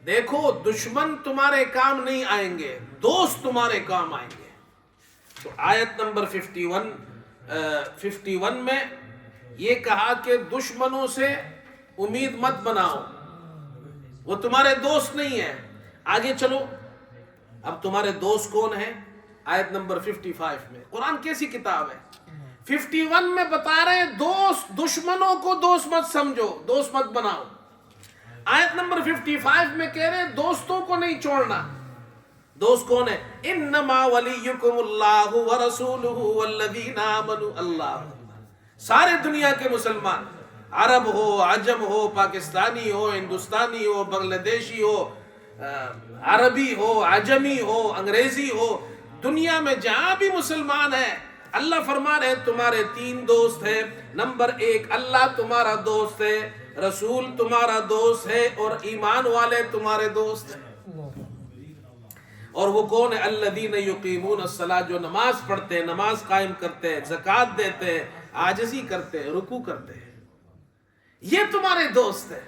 دیکھو، دشمن تمہارے کام نہیں آئیں گے، دوست تمہارے کام آئیں گے. تو آیت نمبر 51 میں یہ کہا کہ دشمنوں سے امید مت بناؤ، وہ تمہارے دوست نہیں ہیں. آگے چلو، اب تمہارے دوست کون ہیں؟ آیت نمبر 55 میں. قرآن کیسی کتاب ہے؟ 51 میں بتا رہے ہیں دوست، دشمنوں کو دوست مت سمجھو، دوست مت بناؤ. آیت نمبر 55 میں کہہ رہے ہیں دوستوں کو نہیں چھوڑنا. دوست کون ہے؟ انما ولیکم اللہ ورسولہ والذین آمنوا. اللہ، سارے دنیا کے مسلمان، عرب ہو، عجم ہو، پاکستانی ہو، ہندوستانی ہو، بنگلہ دیشی ہو، عربی ہو، عجمی ہو، انگریزی ہو، دنیا میں جہاں بھی مسلمان ہیں، اللہ فرما رہے ہیں تمہارے 3 دوست ہیں. نمبر 1، اللہ تمہارا دوست ہے، رسول تمہارا دوست ہے، اور ایمان والے تمہارے دوست ہیں. اور وہ کون ہے؟ الذین یقیمون الصلاۃ، جو نماز پڑھتے ہیں، نماز قائم کرتے ہیں، زکوٰۃ دیتے ہیں، عاجزی کرتے ہیں، رکوع کرتے ہیں. یہ تمہارے دوست ہیں.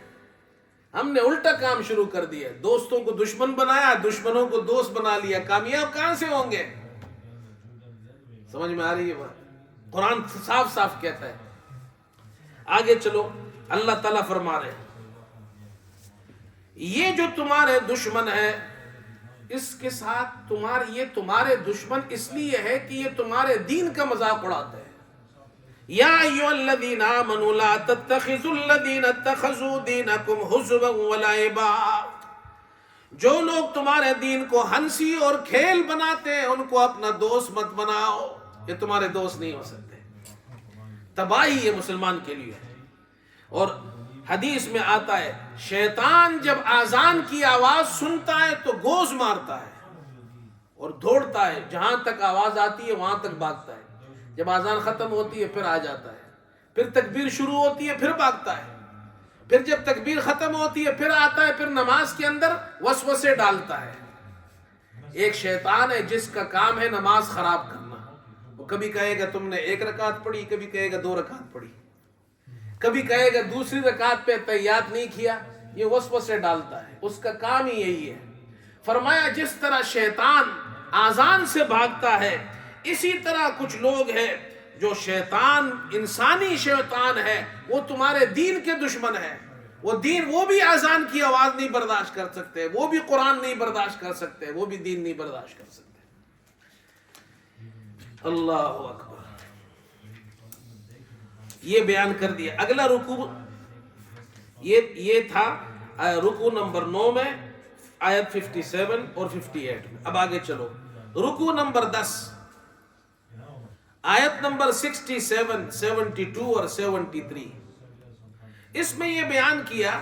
ہم نے الٹا کام شروع کر دیا، دوستوں کو دشمن بنایا، دشمنوں کو دوست بنا لیا. کامیاب کہاں سے ہوں گے؟ سمجھ میں آ رہی ہے بات؟ قرآن صاف صاف کہتا ہے. آگے چلو، اللہ تعالیٰ فرما رہے ہیں یہ جو تمہارے دشمن ہے، اس کے ساتھ یہ تمہارے دشمن اس لیے ہے کہ یہ تمہارے دین کا مذاق اڑاتے ہیں. یا ایھا الذین آمنوا لا تتخذوا الذین اتخذوا دینکم ہزوا ولعبا، جو لوگ تمہارے دین کو ہنسی اور کھیل بناتے ہیں ان کو اپنا دوست مت بناؤ، یہ تمہارے دوست نہیں ہو سکتے. تباہی یہ مسلمان کے لیے ہے. اور حدیث میں آتا ہے شیطان جب اذان کی آواز سنتا ہے تو گوز مارتا ہے اور دوڑتا ہے، جہاں تک آواز آتی ہے وہاں تک بھاگتا ہے. جب اذان ختم ہوتی ہے پھر آ جاتا ہے، پھر تکبیر شروع ہوتی ہے پھر بھاگتا ہے، پھر جب تکبیر ختم ہوتی ہے پھر آتا ہے، پھر نماز کے اندر وسوسے ڈالتا ہے. ایک شیطان ہے جس کا کام ہے نماز خراب کرنا. وہ کبھی کہے گا تم نے 1 رکعت پڑھی، کبھی کہے گا 2 رکعت پڑھی، کبھی کہے گا دوسری رکعت پہ تحیات نہیں کیا. یہ وسوسے ڈالتا ہے، اس کا کام ہی یہی ہے. فرمایا جس طرح شیطان آذان سے بھاگتا ہے، اسی طرح کچھ لوگ ہیں جو شیطان، انسانی شیطان ہے، وہ تمہارے دین کے دشمن ہے. وہ بھی آذان کی آواز نہیں برداشت کر سکتے، وہ بھی قرآن نہیں برداشت کر سکتے، وہ بھی دین نہیں برداشت کر سکتے. اللہ اکبر. یہ بیان کر دیا. اگلا رکوع یہ تھا رکوع نمبر 9 میں آیت 57 اور 58 میں. اب آگے چلو، رکوع نمبر 10 آیت نمبر 67 72 اور 73. اس میں یہ بیان کیا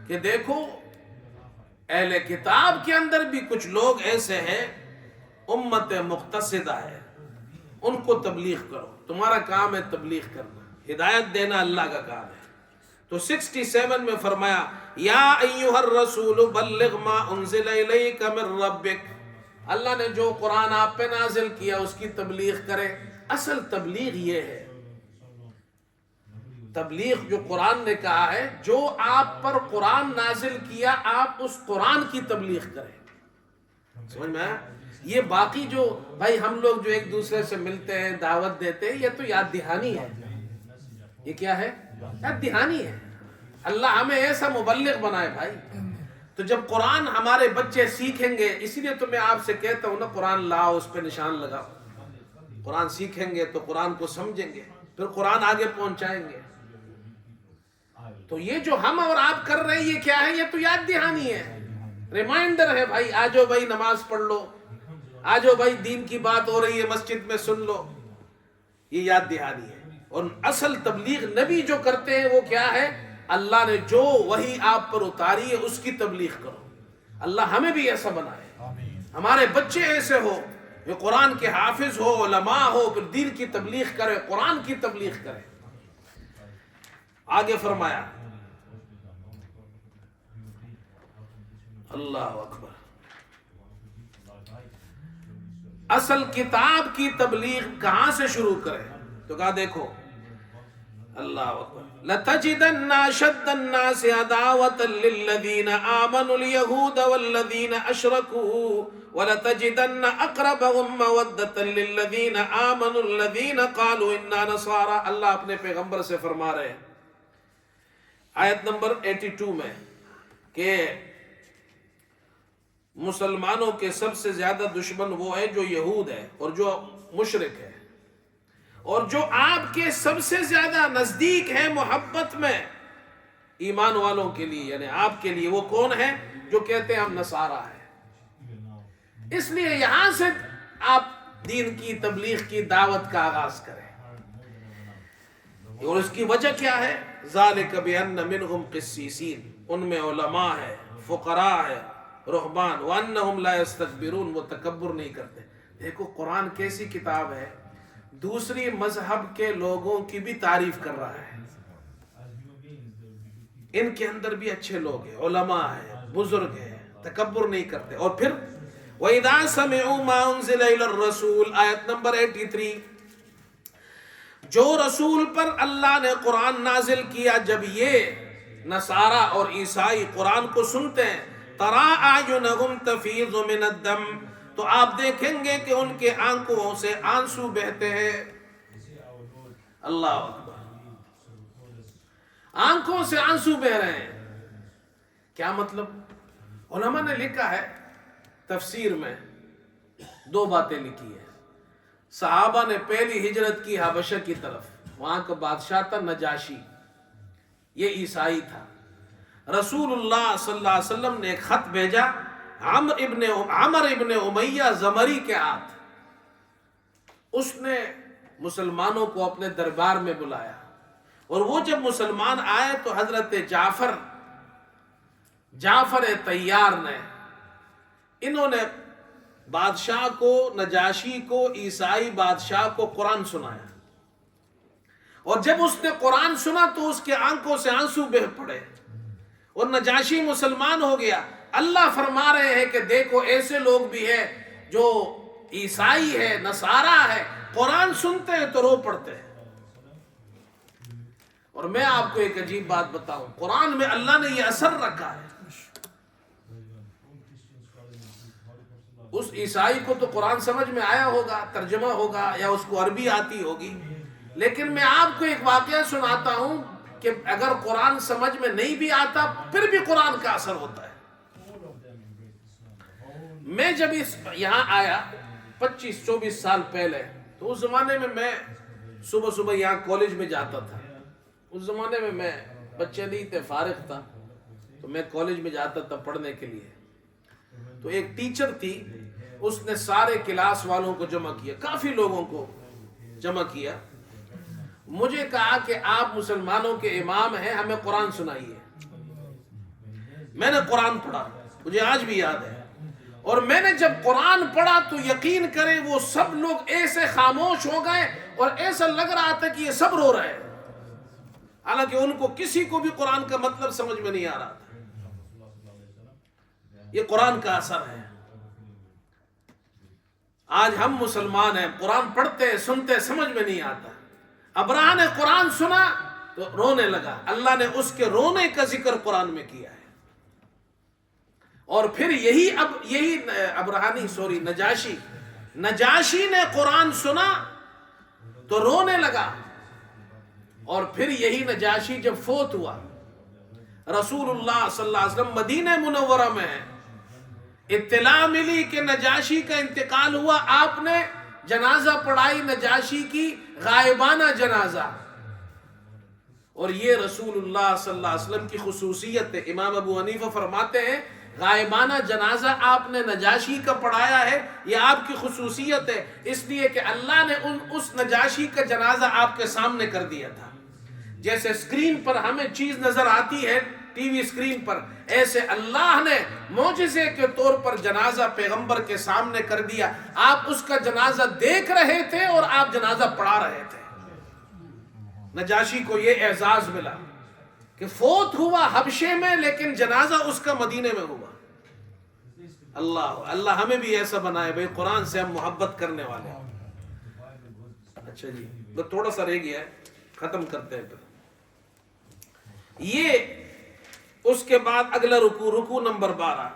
کہ دیکھو اہل کتاب کے اندر بھی کچھ لوگ ایسے ہیں، امت مقتصدہ ہے، ان کو تبلیغ کرو. تمہارا کام ہے تبلیغ کرنا، ہدایت دینا اللہ کا کام ہے. تو 67 میں فرمایا یا ایھا الرسول بلغ ما انزل الیک من ربک. اللہ نے جو قرآن آپ پہ نازل کیا اس کی تبلیغ کرے. اصل تبلیغ یہ ہے، تبلیغ جو قرآن نے کہا ہے، جو آپ پر قرآن نازل کیا آپ اس قرآن کی تبلیغ کریں. سمجھ میں آیا؟ یہ باقی جو بھائی ہم لوگ جو ایک دوسرے سے ملتے ہیں دعوت دیتے ہیں، یہ تو یاد دہانی ہے. یہ کیا ہے؟ یاد دہانی ہے. اللہ ہمیں ایسا مبلغ بنائے بھائی. تو جب قرآن ہمارے بچے سیکھیں گے، اسی لیے تو میں آپ سے کہتا ہوں نا، قرآن لاؤ، اس پہ نشان لگاؤ. قرآن سیکھیں گے تو قرآن کو سمجھیں گے، پھر قرآن آگے پہنچائیں گے. تو یہ جو ہم اور آپ کر رہے ہیں یہ کیا ہے؟ یہ تو یاد دہانی ہے، ریمائنڈر ہے. بھائی آجو بھائی نماز پڑھ لو، آجو بھائی دین کی بات ہو رہی ہے مسجد میں سن لو. یہ یاد دہانی ہے. اور اصل تبلیغ نبی جو کرتے ہیں وہ کیا ہے؟ اللہ نے جو وحی آپ پر اتاری ہے اس کی تبلیغ کرو. اللہ ہمیں بھی ایسا بنائے، ہمارے بچے ایسے ہو جو قرآن کے حافظ ہو، علماء ہو، پھر دین کی تبلیغ کرے، قرآن کی تبلیغ کرے. آگے فرمایا اللہ اکبر، اصل کتاب کی تبلیغ کہاں سے شروع کرے؟ تو کہا دیکھو اللہ اکبر، لَتَجِدَنَّ أَشَدَّ النَّاسِ عَدَاوَةً لِلَّذِينَ آمَنُوا الْيَهُودَ وَالَّذِينَ أَشْرَكُوا وَلَتَجِدَنَّ أَقْرَبَهُمْ مَوَدَّةً لِلَّذِينَ آمَنُوا الَّذِينَ قَالُوا إِنَّا نَصَارَىٰ. اللہ اپنے پیغمبر سے فرما رہے ہیں آیت نمبر 82 میں کہ مسلمانوں کے سب سے زیادہ دشمن وہ ہے جو یہود ہے اور جو مشرک ہے، اور جو آپ کے سب سے زیادہ نزدیک ہے محبت میں ایمان والوں کے لیے، یعنی آپ کے لیے، وہ کون ہے؟ جو کہتے ہیں ہم نصارہ ہیں. اس لیے یہاں سے آپ دین کی تبلیغ کی دعوت کا آغاز کریں. اور اس کی وجہ کیا ہے؟ ذالک بأن منہم قسیسین، ان میں علماء ہے، فقراء ہے، رہبان، وانہم لا یستکبرون، وہ تکبر نہیں کرتے. دیکھو قرآن کیسی کتاب ہے، دوسری مذہب کے لوگوں کی بھی تعریف کر رہا ہے. ان کے اندر بھی اچھے لوگ ہیں، علماء ہیں، بزرگ ہیں، تکبر نہیں کرتے. اور پھر وَإِذَا سَمِعُوا مَا أُنزِلَ إِلَى الرَّسُولِ آیت نمبر 83، جو رسول پر اللہ نے قرآن نازل کیا، جب یہ نصارہ اور عیسائی قرآن کو سنتے ہیں، تَرَىٰ أَعْيُنَهُمْ تَفِيضُ مِنَ الدَّمْعِ، تو آپ دیکھیں گے کہ ان کے آنکھوں سے آنسو بہتے ہیں. اللہ اکبر. آنکھوں سے آنسو بہ رہے ہیں. کیا مطلب؟ علماء نے لکھا ہے تفسیر میں دو باتیں لکھی ہیں. صحابہ نے پہلی ہجرت کی حبشہ کی طرف، وہاں کا بادشاہ تھا نجاشی، یہ عیسائی تھا. رسول اللہ صلی اللہ علیہ وسلم نے ایک خط بھیجا عمر ابن امیہ زمری کے ہاتھ. اس نے مسلمانوں کو اپنے دربار میں بلایا، اور وہ جب مسلمان آئے تو حضرت جعفر طیار نے، انہوں نے بادشاہ کو، نجاشی کو، عیسائی بادشاہ کو قرآن سنایا. اور جب اس نے قرآن سنا تو اس کے آنکھوں سے آنسو بہہ پڑے اور نجاشی مسلمان ہو گیا. اللہ فرما رہے ہیں کہ دیکھو ایسے لوگ بھی ہیں جو عیسائی ہے، نصارہ ہے، قرآن سنتے ہیں تو رو پڑتے ہیں. اور میں آپ کو ایک عجیب بات بتاؤں، قرآن میں اللہ نے یہ اثر رکھا ہے. اس عیسائی کو تو قرآن سمجھ میں آیا ہوگا، ترجمہ ہوگا، یا اس کو عربی آتی ہوگی، لیکن میں آپ کو ایک واقعہ سناتا ہوں کہ اگر قرآن سمجھ میں نہیں بھی آتا پھر بھی قرآن کا اثر ہوتا ہے. میں جب یہاں آیا 25-24 سال پہلے، تو اس زمانے میں میں صبح صبح یہاں کالج میں جاتا تھا. اس زمانے میں میں بچے نہیں تھے، فارغ تھا، تو میں کالج میں جاتا تھا پڑھنے کے لیے. تو ایک ٹیچر تھی، اس نے سارے کلاس والوں کو جمع کیا، کافی لوگوں کو جمع کیا. مجھے کہا کہ آپ مسلمانوں کے امام ہیں، ہمیں قرآن سنائیے. میں نے قرآن پڑھا، مجھے آج بھی یاد ہے. اور میں نے جب قرآن پڑھا تو یقین کریں وہ سب لوگ ایسے خاموش ہو گئے اور ایسا لگ رہا تھا کہ یہ سب رو رہے ہیں، حالانکہ ان کو کسی کو بھی قرآن کا مطلب سمجھ میں نہیں آ رہا تھا. یہ قرآن کا اثر ہے. آج ہم مسلمان ہیں، قرآن پڑھتے سنتے سمجھ میں نہیں آتا. ابراہ نے قرآن سنا تو رونے لگا، اللہ نے اس کے رونے کا ذکر قرآن میں کیا ہے. اور پھر نجاشی نے قرآن سنا تو رونے لگا. اور پھر یہی نجاشی جب فوت ہوا، رسول اللہ صلی اللہ علیہ وسلم مدینہ منورہ میں ہے، اطلاع ملی کہ نجاشی کا انتقال ہوا. آپ نے جنازہ پڑھائی نجاشی کی، غائبانہ جنازہ. اور یہ رسول اللہ صلی اللہ علیہ وسلم کی خصوصیت ہے. امام ابو حنیفہ فرماتے ہیں غائبانہ جنازہ آپ نے نجاشی کا پڑھایا ہے، یہ آپ کی خصوصیت ہے، اس لیے کہ اللہ نے اس نجاشی کا جنازہ آپ کے سامنے کر دیا تھا. جیسے اسکرین پر ہمیں چیز نظر آتی ہے ٹی وی اسکرین پر، ایسے اللہ نے معجزے کے طور پر جنازہ پیغمبر کے سامنے کر دیا. آپ اس کا جنازہ دیکھ رہے تھے اور آپ جنازہ پڑھا رہے تھے. نجاشی کو یہ اعزاز ملا کہ فوت ہوا حبشے میں لیکن جنازہ اس کا مدینے میں ہوا. اللہ ہمیں بھی ایسا بنائے بھائی، قرآن سے ہم محبت کرنے والے ہیں. اچھا جی، بس تھوڑا سا رہ گیا ہے، ختم کرتے ہیں. پھر یہ اس کے بعد اگلا رکوع نمبر 12.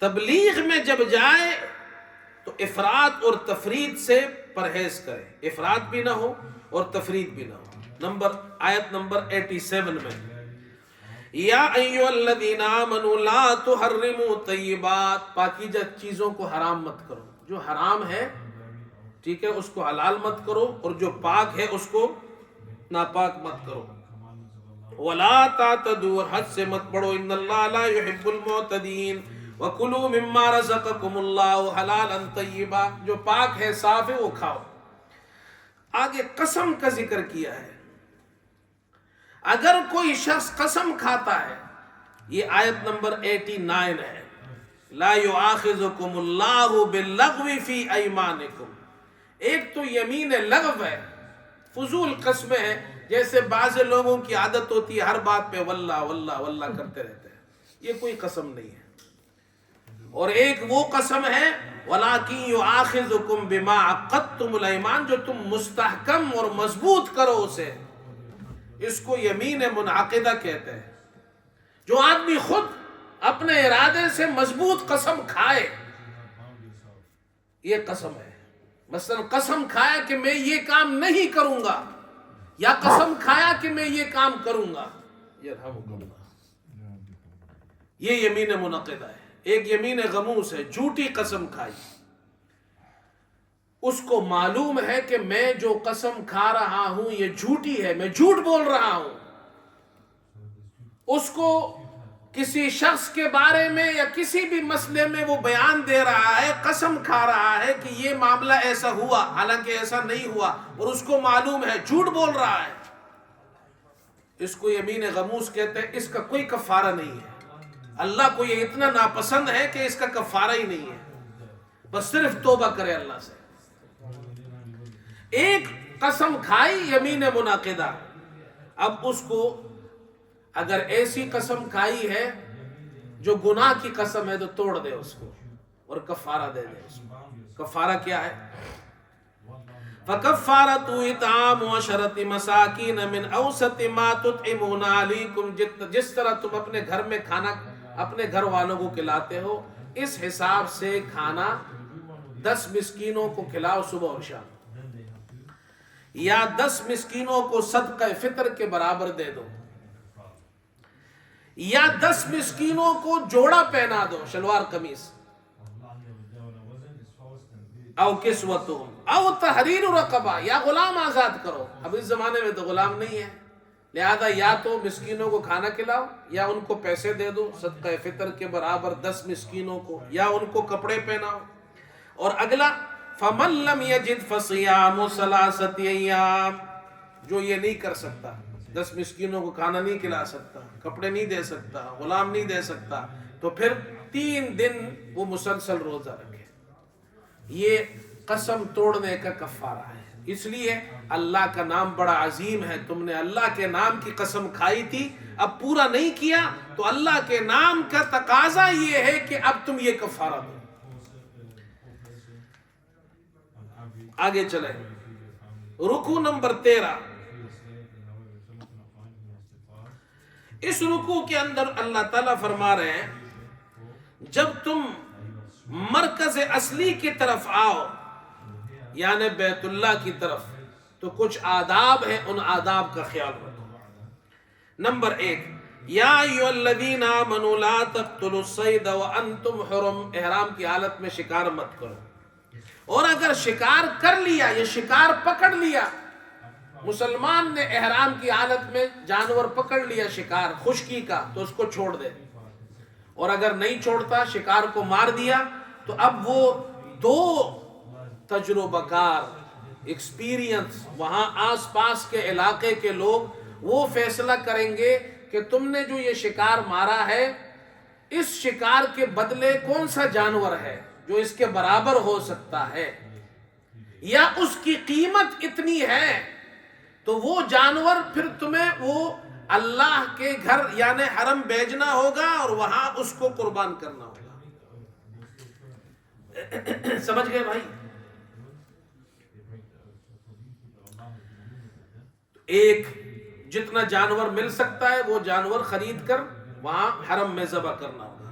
تبلیغ میں جب جائے تو افراط اور تفرید سے پرہیز کرے، افراط بھی نہ ہو اور تفرید بھی نہ ہو. آیت نمبر 87 میں یا ایھا الذین آمنوا لا تحرموا طیبات، پاکیزہ چیزوں کو حرام مت کرو. جو حرام ہے ٹھیک ہے اس کو حلال مت کرو، اور جو پاک ہے اس کو ناپاک مت کرو. ولا تعتدوا، حد سے مت بڑھو. ان اللہ لا يحب المعتدین. وکلوا مما رزقکم اللہ حلالا طیبا، جو پاک ہے صاف ہے وہ کھاؤ. آگے قسم کا ذکر کیا ہے. اگر کوئی شخص قسم کھاتا ہے، یہ آیت نمبر 89 ہے، لا یؤاخذکم اللہ باللغو فی ایمانکم. ایک تو یمین لغو ہے، فضول قسمیں ہیں، جیسے بعض لوگوں کی عادت ہوتی ہے ہر بات پہ واللہ واللہ واللہ کرتے رہتے ہیں. یہ کوئی قسم نہیں ہے. اور ایک وہ قسم ہے وَلَٰكِن يُؤَاخِذُكُم بِمَا عَقَّدتُّمُ الْأَيْمَانَ، جو تم مستحکم اور مضبوط کرو اسے، اس کو یمین منعقدہ کہتے ہیں. جو آدمی خود اپنے ارادے سے مضبوط قسم کھائے یہ قسم ہے. مثلا قسم کھایا کہ میں یہ کام نہیں کروں گا، یا قسم کھایا کہ میں یہ کام کروں گا. یہ یمین منعقدہ ہے. ایک یمین غموس ہے، جھوٹی قسم کھائی. اس کو معلوم ہے کہ میں جو قسم کھا رہا ہوں یہ جھوٹی ہے، میں جھوٹ بول رہا ہوں. اس کو کسی شخص کے بارے میں یا کسی بھی مسئلے میں وہ بیان دے رہا ہے، قسم کھا رہا ہے کہ یہ معاملہ ایسا ہوا، حالانکہ ایسا نہیں ہوا، اور اس کو معلوم ہے، جھوٹ بول رہا ہے. اس کو یمین غموس کہتے ہیں. اس کا کوئی کفارہ نہیں ہے. اللہ کو یہ اتنا ناپسند ہے کہ اس کا کفارہ ہی نہیں ہے. بس صرف توبہ کرے اللہ سے. ایک قسم کھائی یمین منعقدہ. اب اس کو اگر ایسی قسم کھائی ہے جو گناہ کی قسم ہے تو توڑ دے اس کو اور کفارہ دے دے اس کو. کفارہ کیا ہے؟ فَكَفَّارَةُ إِطْعَامُ عَشَرَةِ مَسَاكِينَ مِنْ أَوْسَطِ مَا تُطْعِمُونَ عَلَيْكُمْ. جس طرح تم اپنے گھر میں کھانا اپنے گھر والوں کو کھلاتے ہو، اس حساب سے کھانا 10 مسکینوں کو کھلاؤ صبح اور شام. یا 10 مسکینوں کو صدقہ فطر کے برابر دے دو، یا 10 مسکینوں کو جوڑا پہنا دو، شلوار قمیص. او کسوتہم او تحریر رقبہ، یا غلام آزاد کرو. اب اس زمانے میں تو غلام نہیں ہے، لہذا یا تو مسکینوں کو کھانا کھلاؤ، یا ان کو پیسے دے دو صدقہ فطر کے برابر 10 مسکینوں کو، یا ان کو کپڑے پہناؤ. اور اگلا فَمَن لَّمْ يَجِدْ فَصِيَامُ ثَلَاثَةِ أَيَّامٍ. جو یہ نہیں کر سکتا، 10 مسکینوں کو کھانا نہیں کھلا سکتا، کپڑے نہیں دے سکتا، غلام نہیں دے سکتا، تو پھر 3 دن وہ مسلسل روزہ رکھے. یہ قسم توڑنے کا کفارہ ہے. اس لیے اللہ کا نام بڑا عظیم ہے. تم نے اللہ کے نام کی قسم کھائی تھی، اب پورا نہیں کیا تو اللہ کے نام کا تقاضا یہ ہے کہ اب تم یہ کفارہ دو. آگے چلیں. رکوع نمبر 13. اس رکوع کے اندر اللہ تعالیٰ فرما رہے ہیں جب تم مرکز اصلی کی طرف آؤ، یعنی بیت اللہ کی طرف، تو کچھ آداب ہیں، ان آداب کا خیال رکھو. نمبر 1، یا ایھا الذین آمنوا لا تقتلوا الصید وانتم حرم. احرام کی حالت میں شکار مت کرو. اور اگر شکار کر لیا یا شکار پکڑ لیا، مسلمان نے احرام کی حالت میں جانور پکڑ لیا شکار خشکی کا، تو اس کو چھوڑ دے. اور اگر نہیں چھوڑتا، شکار کو مار دیا، تو اب وہ 2 تجربہ کار ایکسپیرینس وہاں آس پاس کے علاقے کے لوگ وہ فیصلہ کریں گے کہ تم نے جو یہ شکار مارا ہے، اس شکار کے بدلے کون سا جانور ہے جو اس کے برابر ہو سکتا ہے، یا اس کی قیمت اتنی ہے. تو وہ جانور پھر تمہیں وہ اللہ کے گھر یعنی حرم بھیجنا ہوگا اور وہاں اس کو قربان کرنا ہوگا. سمجھ گئے بھائی؟ ایک جتنا جانور مل سکتا ہے وہ جانور خرید کر وہاں حرم میں ذبح کرنا ہوگا،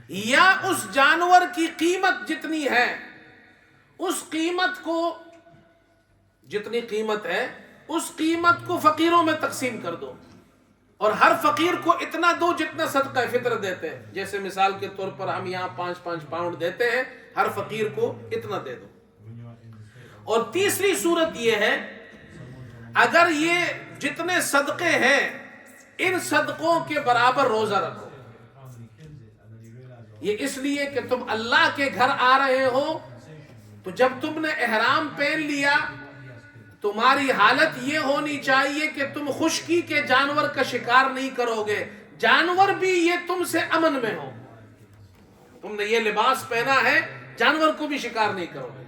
یا اس جانور کی قیمت جتنی ہے، اس قیمت کو جتنی قیمت ہے اس قیمت کو فقیروں میں تقسیم کر دو، اور ہر فقیر کو اتنا دو جتنا صدقہ فطر دیتے ہیں. جیسے مثال کے طور پر ہم یہاں 5-5 پاؤنڈ دیتے ہیں، ہر فقیر کو اتنا دے دو. اور تیسری صورت یہ ہے، اگر یہ جتنے صدقے ہیں ان صدقوں کے برابر روزہ رکھو. یہ اس لیے کہ تم اللہ کے گھر آ رہے ہو، تو جب تم نے احرام پہن لیا تمہاری حالت یہ ہونی چاہیے کہ تم خشکی کے جانور کا شکار نہیں کرو گے، جانور بھی یہ تم سے امن میں ہو. تم نے یہ لباس پہنا ہے، جانور کو بھی شکار نہیں کرو گے.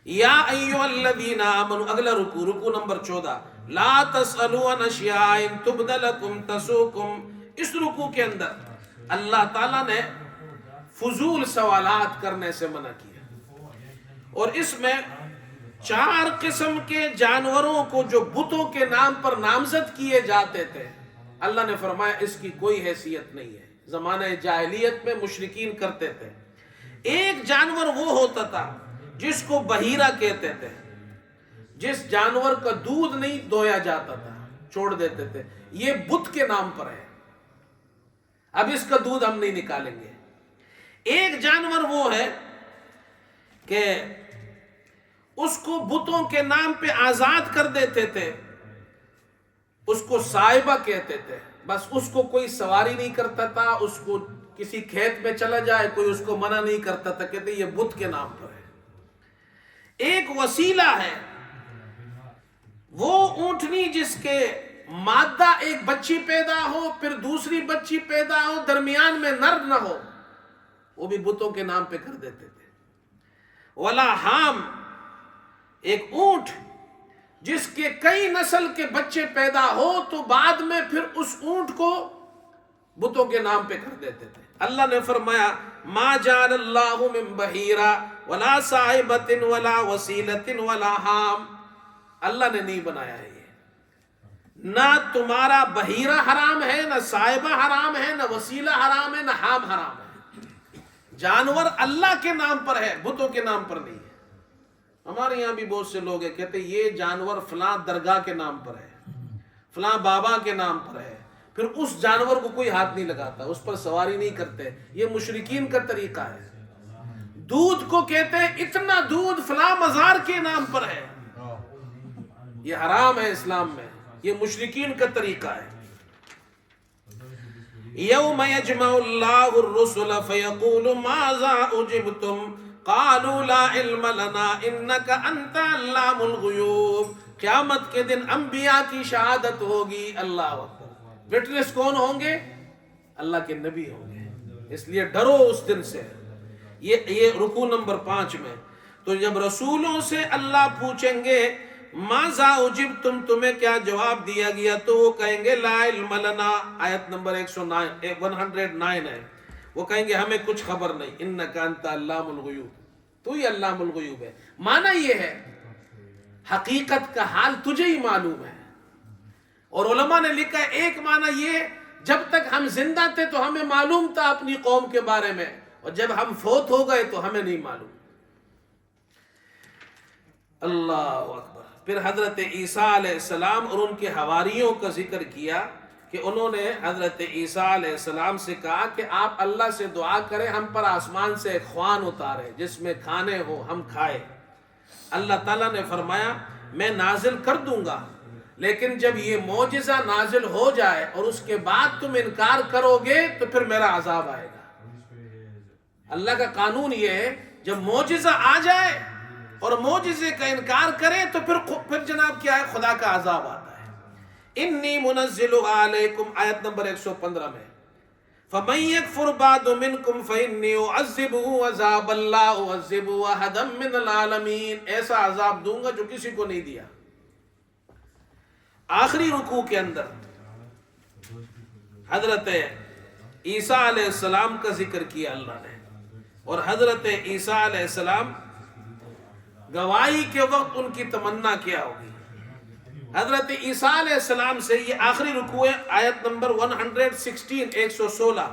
یا ایھا الذین آمنوا. اگلا رکوع نمبر 14، لا تسألوا عن اشیاء تبد لکم تسؤکم. اس رکوع کے اندر اللہ تعالیٰ نے فضول سوالات کرنے سے منع کیا، اور اس میں 4 قسم کے جانوروں کو جو بتوں کے نام پر نامزد کیے جاتے تھے، اللہ نے فرمایا اس کی کوئی حیثیت نہیں ہے، زمانہ جاہلیت میں مشرکین کرتے تھے. ایک جانور وہ ہوتا تھا جس کو بحیرہ کہتے تھے، جس جانور کا دودھ نہیں دویا جاتا تھا، چھوڑ دیتے تھے. یہ بت کے نام پر ہے، اب اس کا دودھ ہم نہیں نکالیں گے. ایک جانور وہ ہے کہ اس کو بتوں کے نام پہ آزاد کر دیتے تھے، اس کو صائبہ کہتے تھے. بس اس کو کوئی سواری نہیں کرتا تھا، اس کو کسی کھیت میں چلا جائے کوئی اس کو منع نہیں کرتا تھا، کہتے یہ بت کے نام پر ہے. ایک وسیلہ ہے وہ اونٹنی جس کے مادہ ایک بچی پیدا ہو، پھر دوسری بچی پیدا ہو، درمیان میں نر نہ ہو، وہ بھی بتوں کے نام پہ کر دیتے تھے. ولا حام، ایک اونٹ جس کے کئی نسل کے بچے پیدا ہو تو بعد میں پھر اس اونٹ کو بتوں کے نام پہ کر دیتے تھے. اللہ نے فرمایا ما جعل اللہ من بحیرہ ولا صاحبۃ ولا وسیلۃ ولا حام، اللہ نے نہیں بنایا ہے. یہ نہ تمہارا بحیرہ حرام ہے، نہ صاحبہ حرام ہے، نہ وسیلہ حرام ہے، نہ حام حرام ہے. جانور اللہ کے نام پر ہے، بتوں کے نام پر نہیں ہے. ہمارے یہاں بھی بہت سے لوگ ہیں کہتے ہیں یہ جانور فلاں درگاہ کے نام پر ہے، فلاں بابا کے نام پر ہے، پھر اس جانور کو کوئی ہاتھ نہیں لگاتا، اس پر سواری نہیں کرتے. یہ مشرکین کا طریقہ ہے. دودھ کو کہتے ہیں اتنا دودھ فلاں مزار کے نام پر ہے، یہ حرام ہے اسلام میں، یہ مشرکین کا طریقہ ہے. یوم یجمع اللہ الرسل فیقول ماذا اجبتم قالوا لا علم لنا انک انت علام الغیوب. قیامت کے دن انبیاء کی شہادت ہوگی. اللہ اکبر. وٹنس کون ہوں گے؟ اللہ کے نبی ہوں گے. اس لیے ڈرو اس دن سے. یہ رکوع نمبر 5 میں تو جب رسولوں سے اللہ پوچھیں گے ماذا اجبتم، تمہیں کیا جواب دیا گیا، تو وہ کہیں گے لا علم لنا، آیت نمبر 109 ہے، وہ کہیں گے ہمیں کچھ خبر نہیں. انک انت علام الغیوب، تو ہی علام الغیوب ہے. معنی یہ ہے حقیقت کا حال تجھے ہی معلوم ہے. اور علماء نے لکھا ہے ایک معنی یہ جب تک ہم زندہ تھے تو ہمیں معلوم تھا اپنی قوم کے بارے میں، اور جب ہم فوت ہو گئے تو ہمیں نہیں معلوم. اللہ اکبر. پھر حضرت عیسیٰ علیہ السلام اور ان کے حواریوں کا ذکر کیا کہ انہوں نے حضرت عیسیٰ علیہ السلام سے کہا کہ آپ اللہ سے دعا کریں ہم پر آسمان سے ایک خوان اتارے جس میں کھانے ہو ہم کھائے. اللہ تعالیٰ نے فرمایا میں نازل کر دوں گا، لیکن جب یہ معجزہ نازل ہو جائے اور اس کے بعد تم انکار کرو گے تو پھر میرا عذاب آئے گا. اللہ کا قانون یہ ہے جب معجزہ آ جائے اور معجزے کا انکار کرے تو پھر جناب کیا ہے، خدا کا عذاب آتا ہے. انی منزل علیکم، آیت نمبر 115 میں فَمَن يَكْفُرْ بَعْدُ مِنْكُمْ فَإِنِّي أُعَذِّبُهُ عَذَابًا لَا أُعَذِّبُهُ أَحَدًا مِّنَ الْعَالَمِينَ، ایسا عذاب دوں گا جو کسی کو نہیں دیا. آخری رکوع کے اندر حضرت عیسیٰ علیہ السلام کا ذکر کیا اللہ نے، اور حضرت عیسیٰ علیہ السلام گواہی کے وقت ان کی تمنا کیا ہوگی. حضرت عیسیٰ علیہ السلام سے یہ آخری رکوع ہے، آیت نمبر 116 116.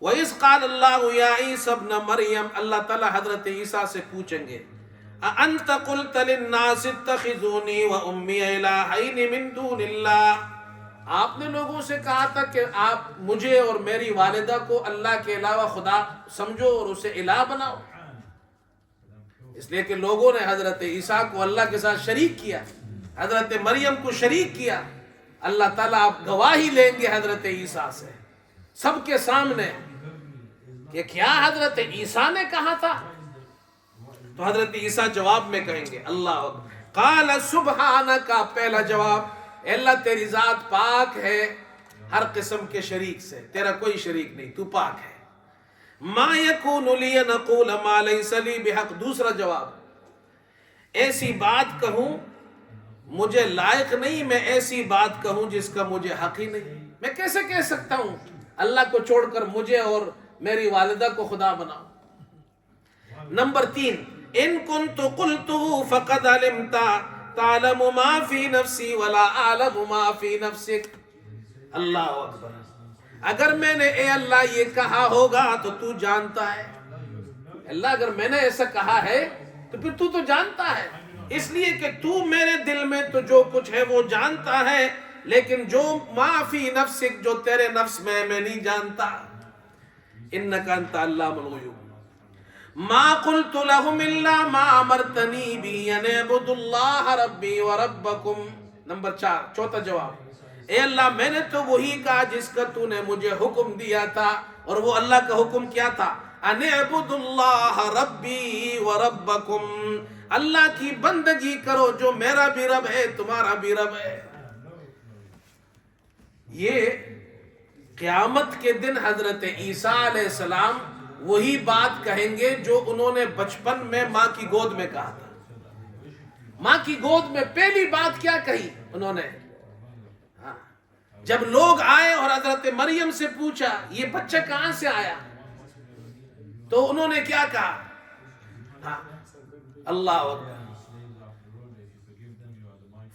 وَإِذْ قَالَ اللَّهُ يَا عِيسَى ابْنَ مَرْيَمَ، اللہ تعالیٰ حضرت عیسیٰ سے پوچھیں گے أَأَنْتَ قُلْتَ لِلنَّاسِ اتَّخِذُونِي وَأُمِّيَ إِلَٰهَيْنِ مِن دُونِ اللَّهِ، آپ نے لوگوں سے کہا تھا کہ آپ مجھے اور میری والدہ کو اللہ کے علاوہ خدا سمجھو اور اسے الہ بناؤ. اس لیے کہ لوگوں نے حضرت عیسیٰ کو اللہ کے ساتھ شریک کیا، حضرت مریم کو شریک کیا. اللہ تعالیٰ آپ گواہی لیں گے حضرت عیسیٰ سے سب کے سامنے کہ کیا حضرت عیسیٰ نے کہا تھا؟ تو حضرت عیسیٰ جواب میں کہیں گے اللہ اکبر. قال سبحانک، پہلا جواب اے اللہ تیری ذات پاک ہے ہر قسم کے شریک سے، تیرا کوئی شریک نہیں، تو پاک ہے. ما یکون لی ان اقول ما لیس لی بحق، دوسرا جواب ایسی بات کہوں مجھے لائق نہیں، میں ایسی بات کہوں جس کا مجھے حق ہی نہیں. میں کیسے کہہ سکتا ہوں اللہ کو چھوڑ کر مجھے اور میری والدہ کو خدا بناؤ. نمبر 3 ان کنت قلته فقد علمت تعلم ما فی نفسی ولا اعلم ما فی نفسک. اللہ اکبر. اگر میں نے اے اللہ یہ کہا ہوگا تو تو جانتا ہے، اللہ اگر میں نے ایسا کہا ہے تو پھر تو جانتا ہے، اس لیے کہ تو میرے دل میں تو جو کچھ ہے وہ جانتا ہے، لیکن جو ما فی نفسک، جو تیرے نفس میں نہیں جانتا، انک انت علام الغیوب۔ ما قلت لهم الا ما امرتنی به ان اعبدوا اللہ ربی وربکم۔ نمبر 4، چوتھا جواب، اے اللہ میں نے تو وہی کہا جس کا تو نے مجھے حکم دیا تھا، اور وہ اللہ کا حکم کیا تھا؟ ان اعبدوا اللہ ربی وربکم، اللہ کی بندگی کرو جو میرا بھی رب ہے تمہارا بھی رب ہے۔ یہ قیامت کے دن حضرت عیسیٰ علیہ السلام وہی بات کہیں گے جو انہوں نے بچپن میں ماں کی گود میں کہا تھا۔ ماں کی گود میں پہلی بات کیا کہی انہوں نے؟ جب لوگ آئے اور حضرت مریم سے پوچھا یہ بچہ کہاں سے آیا، تو انہوں نے کیا کہا؟ اللہ اکبر،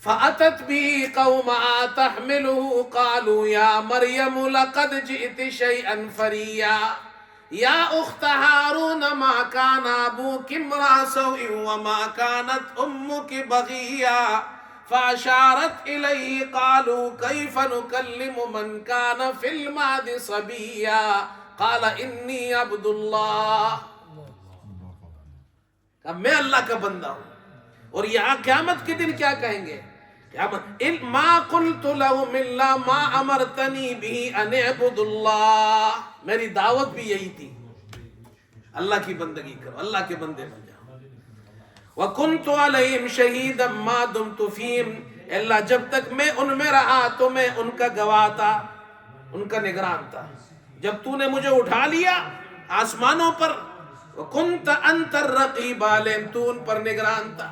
فَأَتَتْ بِهِ قَوْمَهَا تَحْمِلُهُ قَالُوا يَا مَرْيَمُ لَقَدْ جِئْتِ شَيْئًا فَرِيًّا يَا أُخْتَ هَارُونَ مَا كَانَ أَبُوكِ امْرَأَ سَوْءٍ وَمَا كَانَتْ أُمُّكِ بَغِيًّا فَأَشَارَتْ إِلَيْهِ قَالُوا كَيْفَ نُكَلِّمُ مَنْ كَانَ فِي الْمَهْدِ صَبِيًّا قَالَ إِنِّي عَبْدُ اللَّهِ، کہ میں اللہ کا بندہ ہوں۔ اور یہاں قیامت کے دن کیا کہیں گے؟ ما قلت لهم الا ما امرتنی به ان اعبدوا اللہ، میری دعوت بھی یہی تھی، اللہ کی بندگی کرو، اللہ کے بندے بن جاؤ۔ وکنت علیہم شہیدا ما دمت فیہم، اللہ جب تک میں ان میں رہا تو میں ان کا گواہ تھا، ان کا نگران تھا۔ جب تو نے مجھے اٹھا لیا آسمانوں پر، وکنت انت الرقیب علیہم، تو ان پر نگران تھا۔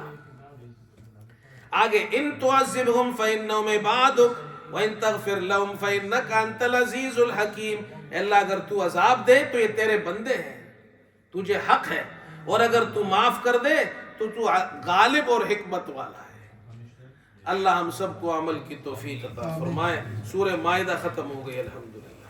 آگے ان تعذبهم فإنهم عبادك وإن تغفر لهم فإنك أنت العزيز الحكيم، اللہ اگر تو عذاب دے تو یہ تیرے بندے ہیں، تجھے حق ہے، اور اگر تو معاف کر دے تو غالب اور حکمت والا ہے۔ اللہ ہم سب کو عمل کی توفیق عطا فرمائے۔ سورہ مائدہ ختم ہو گئی الحمدللہ۔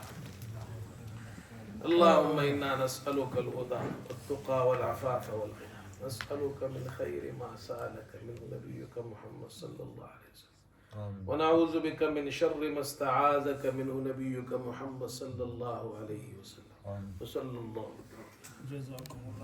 اللہم انا نسألک الہدی والتقی والعفاف والغنی، نسألك من خير ما سألك منه نبيك محمد صلى الله عليه وسلم، ونعوذ بك من شر ما استعاذك منه نبيك محمد صلى الله عليه وسلم، وصلى الله عليه وسلم۔